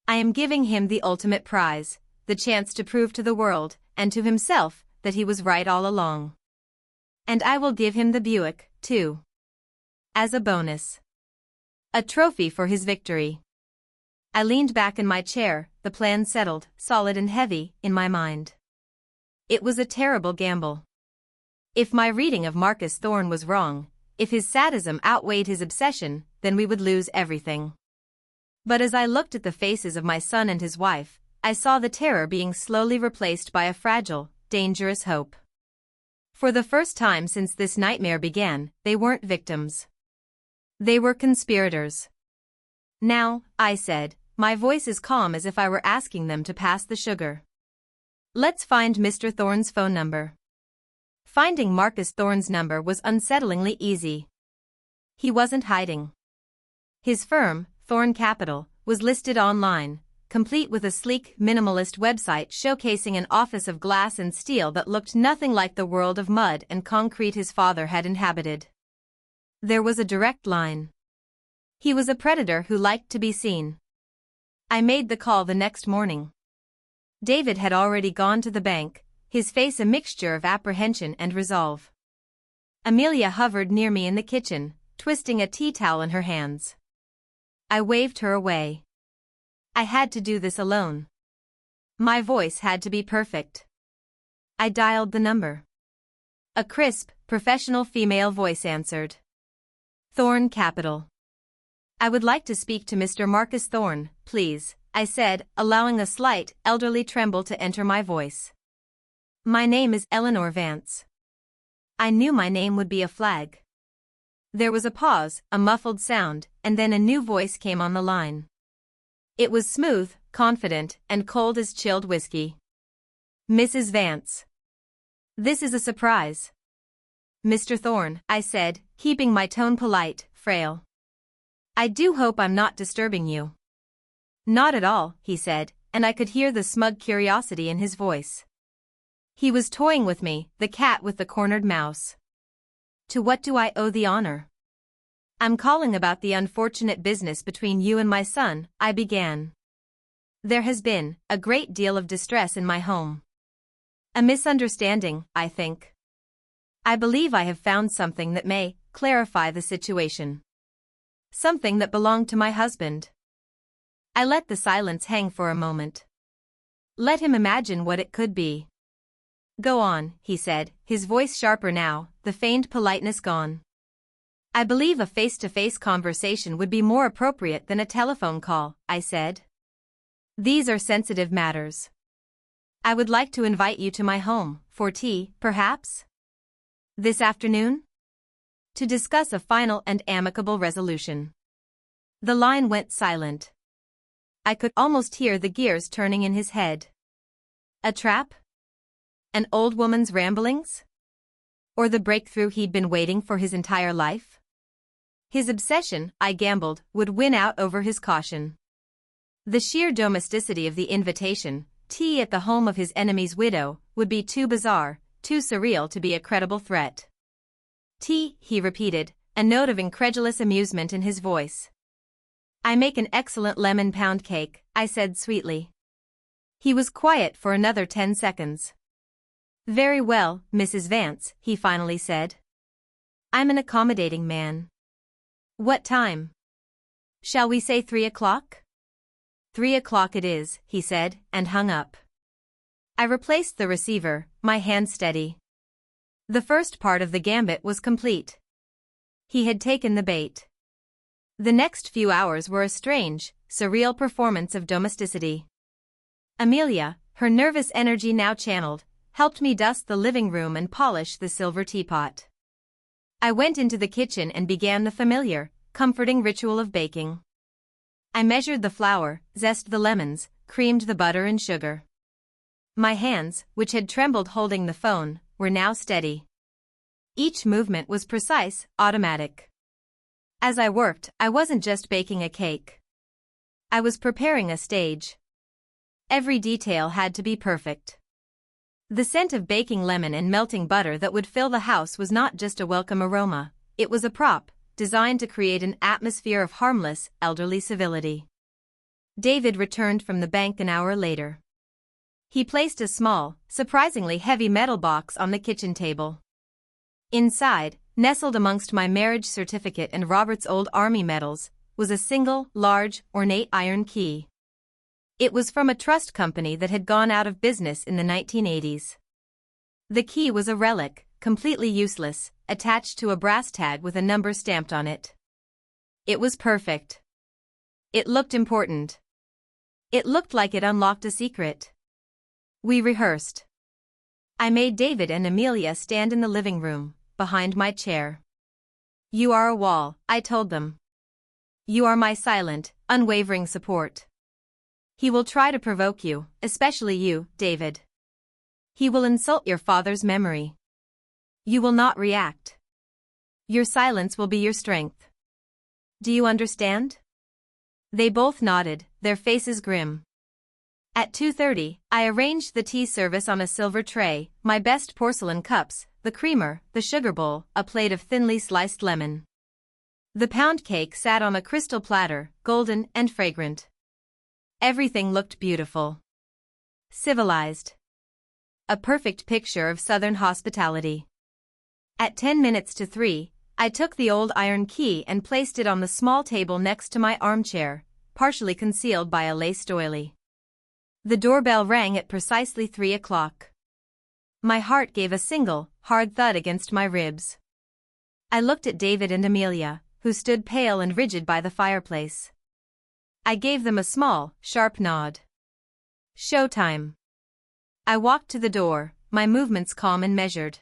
I am giving him the ultimate prize, the chance to prove to the world, and to himself, that he was right all along. And I will give him the Buick, too. As a bonus. A trophy for his victory. I leaned back in my chair, the plan settled, solid and heavy, in my mind. It was a terrible gamble. If my reading of Marcus Thorne was wrong, if his sadism outweighed his obsession, then we would lose everything. But as I looked at the faces of my son and his wife, I saw the terror being slowly replaced by a fragile, dangerous hope. For the first time since this nightmare began, they weren't victims. They were conspirators. Now, I said, my voice as calm as if I were asking them to pass the sugar. Let's find Mr. Thorne's phone number. Finding Marcus Thorne's number was unsettlingly easy. He wasn't hiding. His firm, Thorne Capital, was listed online, complete with a sleek, minimalist website showcasing an office of glass and steel that looked nothing like the world of mud and concrete his father had inhabited. There was a direct line. He was a predator who liked to be seen. I made the call the next morning. David had already gone to the bank, his face a mixture of apprehension and resolve. Amelia hovered near me in the kitchen, twisting a tea towel in her hands. I waved her away. I had to do this alone. My voice had to be perfect. I dialed the number. A crisp, professional female voice answered. Thorne Capital. I would like to speak to Mr. Marcus Thorne, please, I said, allowing a slight, elderly tremble to enter my voice. My name is Eleanor Vance. I knew my name would be a flag. There was a pause, a muffled sound, and then a new voice came on the line. It was smooth, confident, and cold as chilled whiskey. Mrs. Vance. This is a surprise. Mr. Thorne, I said, keeping my tone polite, frail. I do hope I'm not disturbing you. Not at all, he said, and I could hear the smug curiosity in his voice. He was toying with me, the cat with the cornered mouse. To what do I owe the honor? I'm calling about the unfortunate business between you and my son, I began. There has been a great deal of distress in my home. A misunderstanding, I think. I believe I have found something that may clarify the situation. Something that belonged to my husband. I let the silence hang for a moment. Let him imagine what it could be. Go on, he said, his voice sharper now, the feigned politeness gone. I believe a face-to-face conversation would be more appropriate than a telephone call, I said. These are sensitive matters. I would like to invite you to my home, for tea, perhaps? This afternoon? To discuss a final and amicable resolution. The line went silent. I could almost hear the gears turning in his head. A trap? An old woman's ramblings? Or the breakthrough he'd been waiting for his entire life? His obsession, I gambled, would win out over his caution. The sheer domesticity of the invitation, tea at the home of his enemy's widow, would be too bizarre, too surreal to be a credible threat. Tea, he repeated, a note of incredulous amusement in his voice. I make an excellent lemon pound cake, I said sweetly. He was quiet for another 10 seconds. Very well, Mrs. Vance, he finally said. I'm an accommodating man. What time? Shall we say 3 o'clock? 3 o'clock it is, he said, and hung up. I replaced the receiver, my hand steady. The first part of the gambit was complete. He had taken the bait. The next few hours were a strange, surreal performance of domesticity. Amelia, her nervous energy now channeled, helped me dust the living room and polish the silver teapot. I went into the kitchen and began the familiar, comforting ritual of baking. I measured the flour, zested the lemons, creamed the butter and sugar. My hands, which had trembled holding the phone, were now steady. Each movement was precise, automatic. As I worked, I wasn't just baking a cake. I was preparing a stage. Every detail had to be perfect. The scent of baking lemon and melting butter that would fill the house was not just a welcome aroma, it was a prop, designed to create an atmosphere of harmless, elderly civility. David returned from the bank an hour later. He placed a small, surprisingly heavy metal box on the kitchen table. Inside, nestled amongst my marriage certificate and Robert's old army medals, was a single, large, ornate iron key. It was from a trust company that had gone out of business in the 1980s. The key was a relic, completely useless, attached to a brass tag with a number stamped on it. It was perfect. It looked important. It looked like it unlocked a secret. We rehearsed. I made David and Amelia stand in the living room, behind my chair. You are a wall, I told them. You are my silent, unwavering support. He will try to provoke you, especially you, David. He will insult your father's memory. You will not react. Your silence will be your strength. Do you understand? They both nodded, their faces grim. At 2:30, I arranged the tea service on a silver tray, my best porcelain cups, the creamer, the sugar bowl, a plate of thinly sliced lemon. The pound cake sat on a crystal platter, golden and fragrant. Everything looked beautiful. Civilized. A perfect picture of Southern hospitality. At 10 minutes to 3, I took the old iron key and placed it on the small table next to my armchair, partially concealed by a lace doily. The doorbell rang at precisely 3 o'clock. My heart gave a single, hard thud against my ribs. I looked at David and Amelia, who stood pale and rigid by the fireplace. I gave them a small, sharp nod. Showtime. I walked to the door, my movements calm and measured.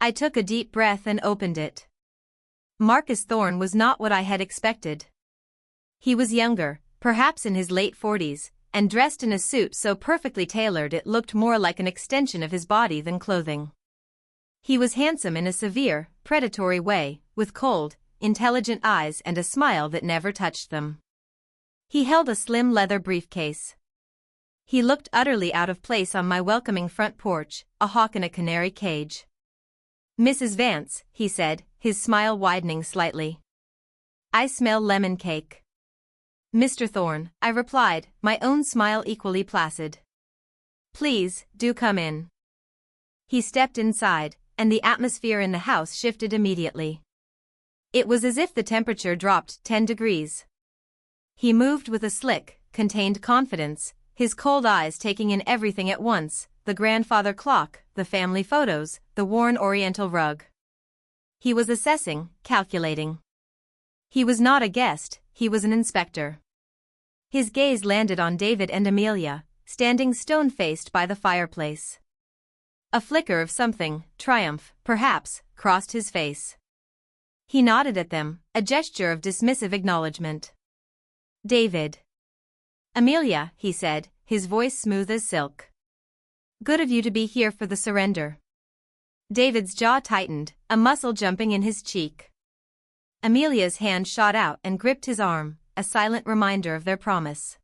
I took a deep breath and opened it. Marcus Thorne was not what I had expected. He was younger, perhaps in his late 40s, and dressed in a suit so perfectly tailored it looked more like an extension of his body than clothing. He was handsome in a severe, predatory way, with cold, intelligent eyes and a smile that never touched them. He held a slim leather briefcase. He looked utterly out of place on my welcoming front porch, a hawk in a canary cage. Mrs. Vance, he said, his smile widening slightly. I smell lemon cake. Mr. Thorne, I replied, my own smile equally placid. Please, do come in. He stepped inside, and the atmosphere in the house shifted immediately. It was as if the temperature dropped 10 degrees. He moved with a slick, contained confidence, his cold eyes taking in everything at once, the grandfather clock, the family photos, the worn oriental rug. He was assessing, calculating. He was not a guest, he was an inspector. His gaze landed on David and Amelia, standing stone-faced by the fireplace. A flicker of something, triumph, perhaps, crossed his face. He nodded at them, a gesture of dismissive acknowledgement. David. Amelia, he said, his voice smooth as silk. Good of you to be here for the surrender. David's jaw tightened, a muscle jumping in his cheek. Amelia's hand shot out and gripped his arm, a silent reminder of their promise.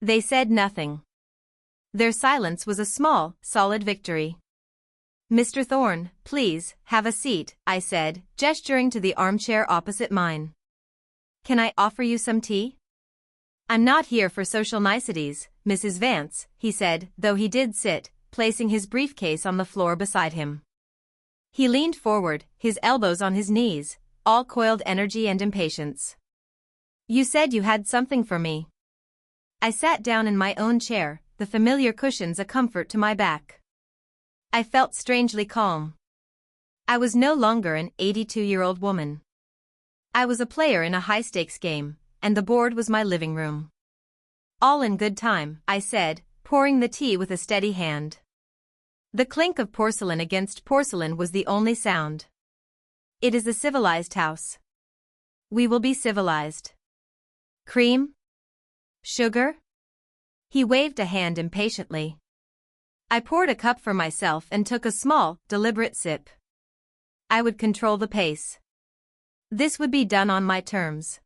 They said nothing. Their silence was a small, solid victory. Mr. Thorne, please, have a seat, I said, gesturing to the armchair opposite mine. Can I offer you some tea? I'm not here for social niceties, Mrs. Vance, he said, though he did sit, placing his briefcase on the floor beside him. He leaned forward, his elbows on his knees, all coiled energy and impatience. You said you had something for me. I sat down in my own chair, the familiar cushions a comfort to my back. I felt strangely calm. I was no longer an 82-year-old woman. I was a player in a high-stakes game, and the board was my living room. All in good time, I said, pouring the tea with a steady hand. The clink of porcelain against porcelain was the only sound. It is a civilized house. We will be civilized. Cream? Sugar? He waved a hand impatiently. I poured a cup for myself and took a small, deliberate sip. I would control the pace. This would be done on my terms.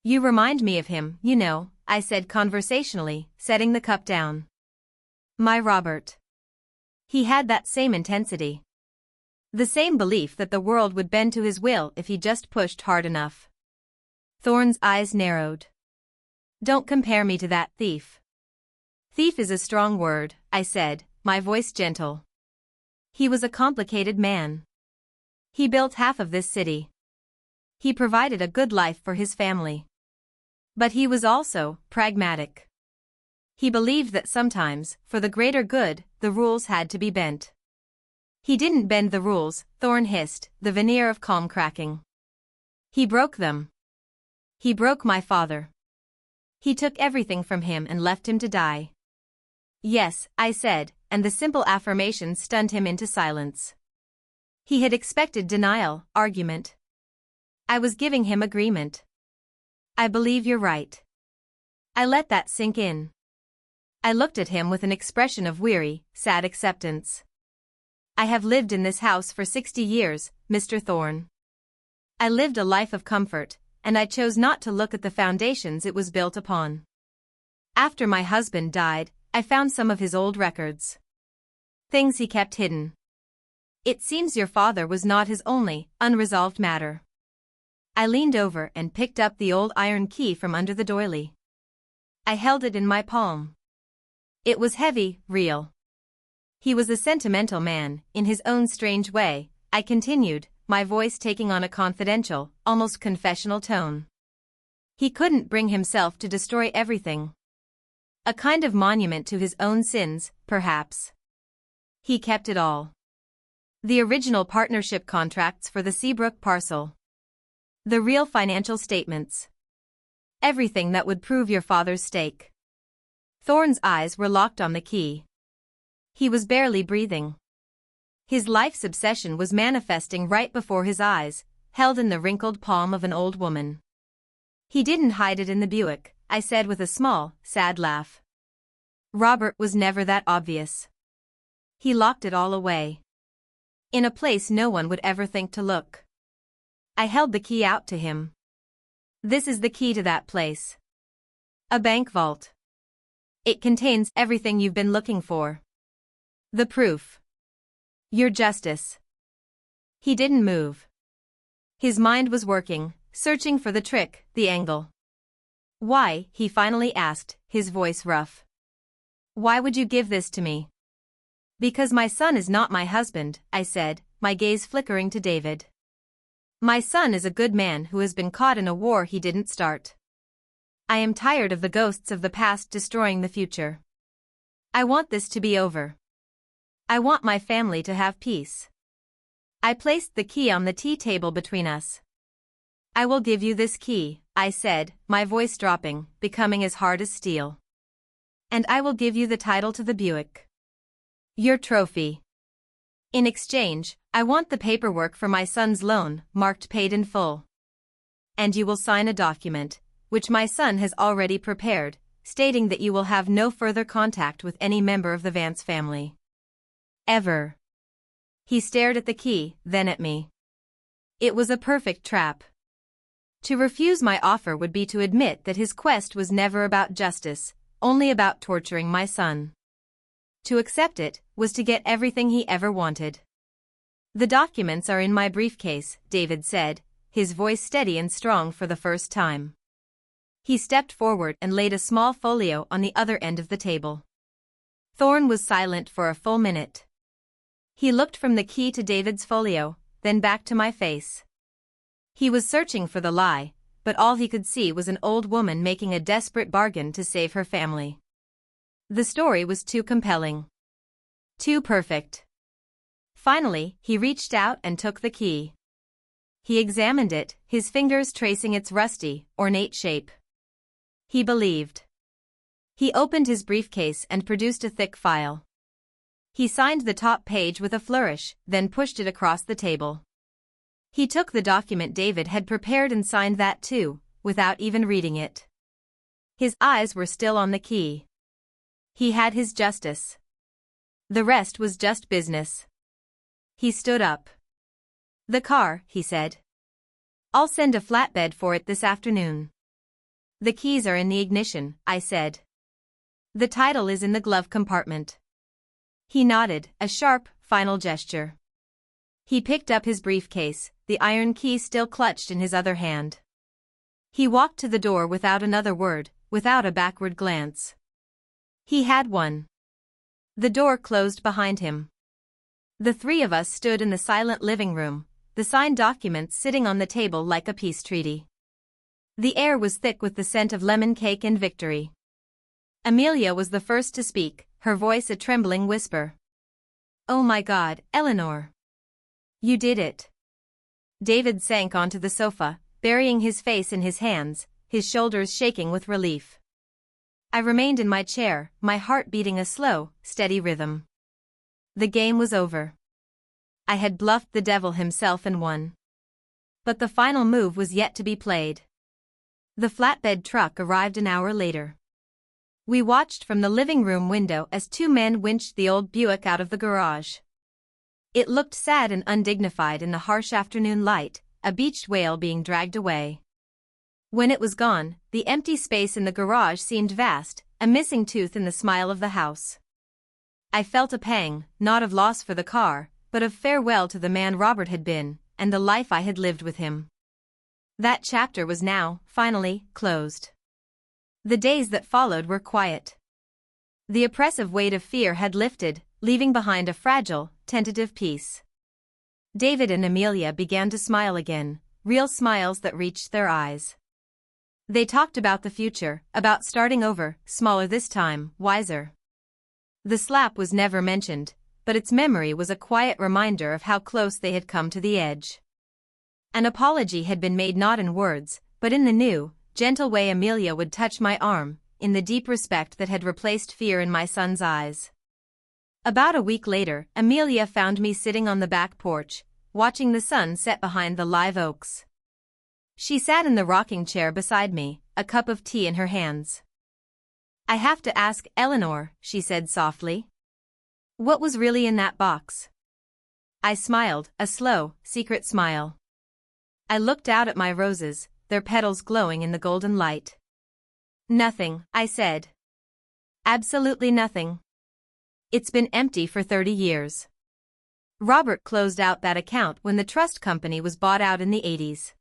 You remind me of him, you know, I said conversationally, setting the cup down. My Robert. He had that same intensity. The same belief that the world would bend to his will if he just pushed hard enough. Thorne's eyes narrowed. Don't compare me to that thief. Thief is a strong word, I said, my voice gentle. He was a complicated man. He built half of this city. He provided a good life for his family. But he was also pragmatic. He believed that sometimes, for the greater good, the rules had to be bent. He didn't bend the rules, Thorne hissed, the veneer of calm cracking. He broke them. He broke my father. He took everything from him and left him to die. Yes, I said, and the simple affirmation stunned him into silence. He had expected denial, argument. I was giving him agreement. I believe you're right. I let that sink in. I looked at him with an expression of weary, sad acceptance. I have lived in this house for 60 years, Mr. Thorne. I lived a life of comfort, and I chose not to look at the foundations it was built upon. After my husband died, I found some of his old records. Things he kept hidden. It seems your father was not his only, unresolved matter. I leaned over and picked up the old iron key from under the doily. I held it in my palm. It was heavy, real. He was a sentimental man, in his own strange way, I continued, my voice taking on a confidential, almost confessional tone. He couldn't bring himself to destroy everything. A kind of monument to his own sins, perhaps. He kept it all. The original partnership contracts for the Seabrook parcel. The real financial statements. Everything that would prove your father's stake. Thorne's eyes were locked on the key. He was barely breathing. His life's obsession was manifesting right before his eyes, held in the wrinkled palm of an old woman. He didn't hide it in the Buick, I said with a small, sad laugh. Robert was never that obvious. He locked it all away. In a place no one would ever think to look. I held the key out to him. This is the key to that place. A bank vault. It contains everything you've been looking for. The proof. Your justice. He didn't move. His mind was working, searching for the trick, the angle. Why, he finally asked, his voice rough. Why would you give this to me? Because my son is not my husband, I said, my gaze flickering to David. My son is a good man who has been caught in a war he didn't start. I am tired of the ghosts of the past destroying the future. I want this to be over. I want my family to have peace. I placed the key on the tea table between us. I will give you this key, I said, my voice dropping, becoming as hard as steel. And I will give you the title to the Buick. Your trophy. In exchange, I want the paperwork for my son's loan, marked paid in full. And you will sign a document, which my son has already prepared, stating that you will have no further contact with any member of the Vance family. Ever. He stared at the key, then at me. It was a perfect trap. To refuse my offer would be to admit that his quest was never about justice, only about torturing my son. To accept it was to get everything he ever wanted. The documents are in my briefcase, David said, his voice steady and strong for the first time. He stepped forward and laid a small folio on the other end of the table. Thorne was silent for a full minute. He looked from the key to David's folio, then back to my face. He was searching for the lie, but all he could see was an old woman making a desperate bargain to save her family. The story was too compelling. Too perfect. Finally, he reached out and took the key. He examined it, his fingers tracing its rusty, ornate shape. He believed. He opened his briefcase and produced a thick file. He signed the top page with a flourish, then pushed it across the table. He took the document David had prepared and signed that too, without even reading it. His eyes were still on the key. He had his justice. The rest was just business. He stood up. The car, he said. I'll send a flatbed for it this afternoon. The keys are in the ignition, I said. The title is in the glove compartment. He nodded, a sharp, final gesture. He picked up his briefcase, the iron key still clutched in his other hand. He walked to the door without another word, without a backward glance. He had won. The door closed behind him. The three of us stood in the silent living room, the signed documents sitting on the table like a peace treaty. The air was thick with the scent of lemon cake and victory. Amelia was the first to speak, her voice a trembling whisper. Oh my God, Eleanor. You did it. David sank onto the sofa, burying his face in his hands, his shoulders shaking with relief. I remained in my chair, my heart beating a slow, steady rhythm. The game was over. I had bluffed the devil himself and won. But the final move was yet to be played. The flatbed truck arrived an hour later. We watched from the living room window as two men winched the old Buick out of the garage. It looked sad and undignified in the harsh afternoon light, a beached whale being dragged away. When it was gone, the empty space in the garage seemed vast, a missing tooth in the smile of the house. I felt a pang, not of loss for the car, but of farewell to the man Robert had been, and the life I had lived with him. That chapter was now, finally, closed. The days that followed were quiet. The oppressive weight of fear had lifted, leaving behind a fragile, tentative peace. David and Amelia began to smile again, real smiles that reached their eyes. They talked about the future, about starting over, smaller this time, wiser. The slap was never mentioned, but its memory was a quiet reminder of how close they had come to the edge. An apology had been made not in words, but in the new, gentle way Amelia would touch my arm, in the deep respect that had replaced fear in my son's eyes. About a week later, Amelia found me sitting on the back porch, watching the sun set behind the live oaks. She sat in the rocking chair beside me, a cup of tea in her hands. I have to ask, Eleanor, she said softly. What was really in that box? I smiled, a slow, secret smile. I looked out at my roses, their petals glowing in the golden light. Nothing, I said. Absolutely nothing. It's been empty for 30 years. Robert closed out that account when the trust company was bought out in the 80s.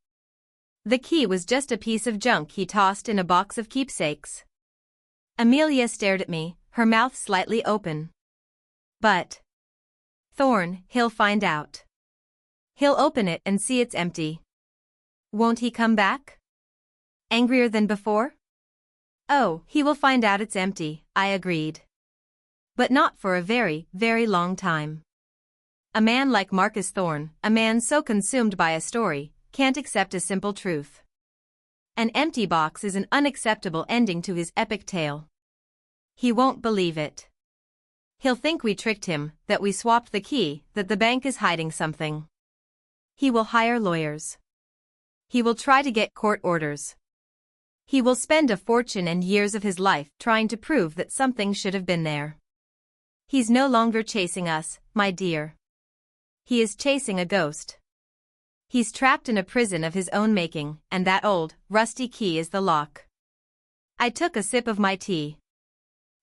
The key was just a piece of junk he tossed in a box of keepsakes. Amelia stared at me, her mouth slightly open. But Thorne, he'll find out. He'll open it and see it's empty. Won't he come back? Angrier than before? Oh, he will find out it's empty, I agreed. But not for a very, very long time. A man like Marcus Thorne, a man so consumed by a story, can't accept a simple truth. An empty box is an unacceptable ending to his epic tale. He won't believe it. He'll think we tricked him, that we swapped the key, that the bank is hiding something. He will hire lawyers. He will try to get court orders. He will spend a fortune and years of his life trying to prove that something should have been there. He's no longer chasing us, my dear. He is chasing a ghost. He's trapped in a prison of his own making, and that old, rusty key is the lock. I took a sip of my tea.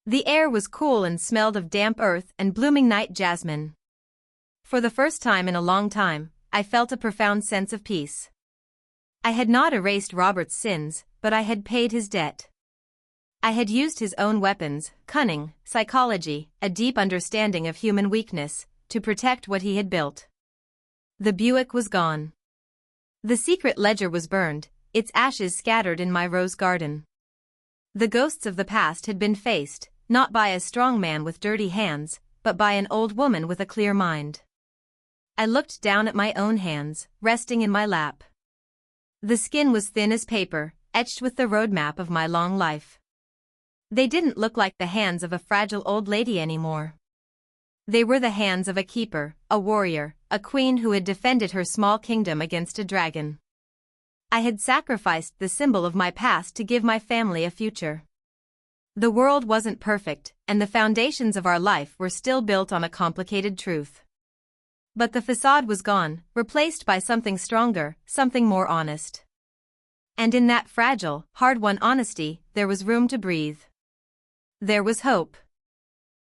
The air was cool and smelled of damp earth and blooming night jasmine. For the first time in a long time, I felt a profound sense of peace. I had not erased Robert's sins, but I had paid his debt. I had used his own weapons, cunning, psychology, a deep understanding of human weakness, to protect what he had built. The Buick was gone. The secret ledger was burned, its ashes scattered in my rose garden. The ghosts of the past had been faced, not by a strong man with dirty hands, but by an old woman with a clear mind. I looked down at my own hands, resting in my lap. The skin was thin as paper, etched with the roadmap of my long life. They didn't look like the hands of a fragile old lady anymore. They were the hands of a keeper, a warrior, a queen who had defended her small kingdom against a dragon. I had sacrificed the symbol of my past to give my family a future. The world wasn't perfect, and the foundations of our life were still built on a complicated truth. But the facade was gone, replaced by something stronger, something more honest. And in that fragile, hard-won honesty, there was room to breathe. There was hope.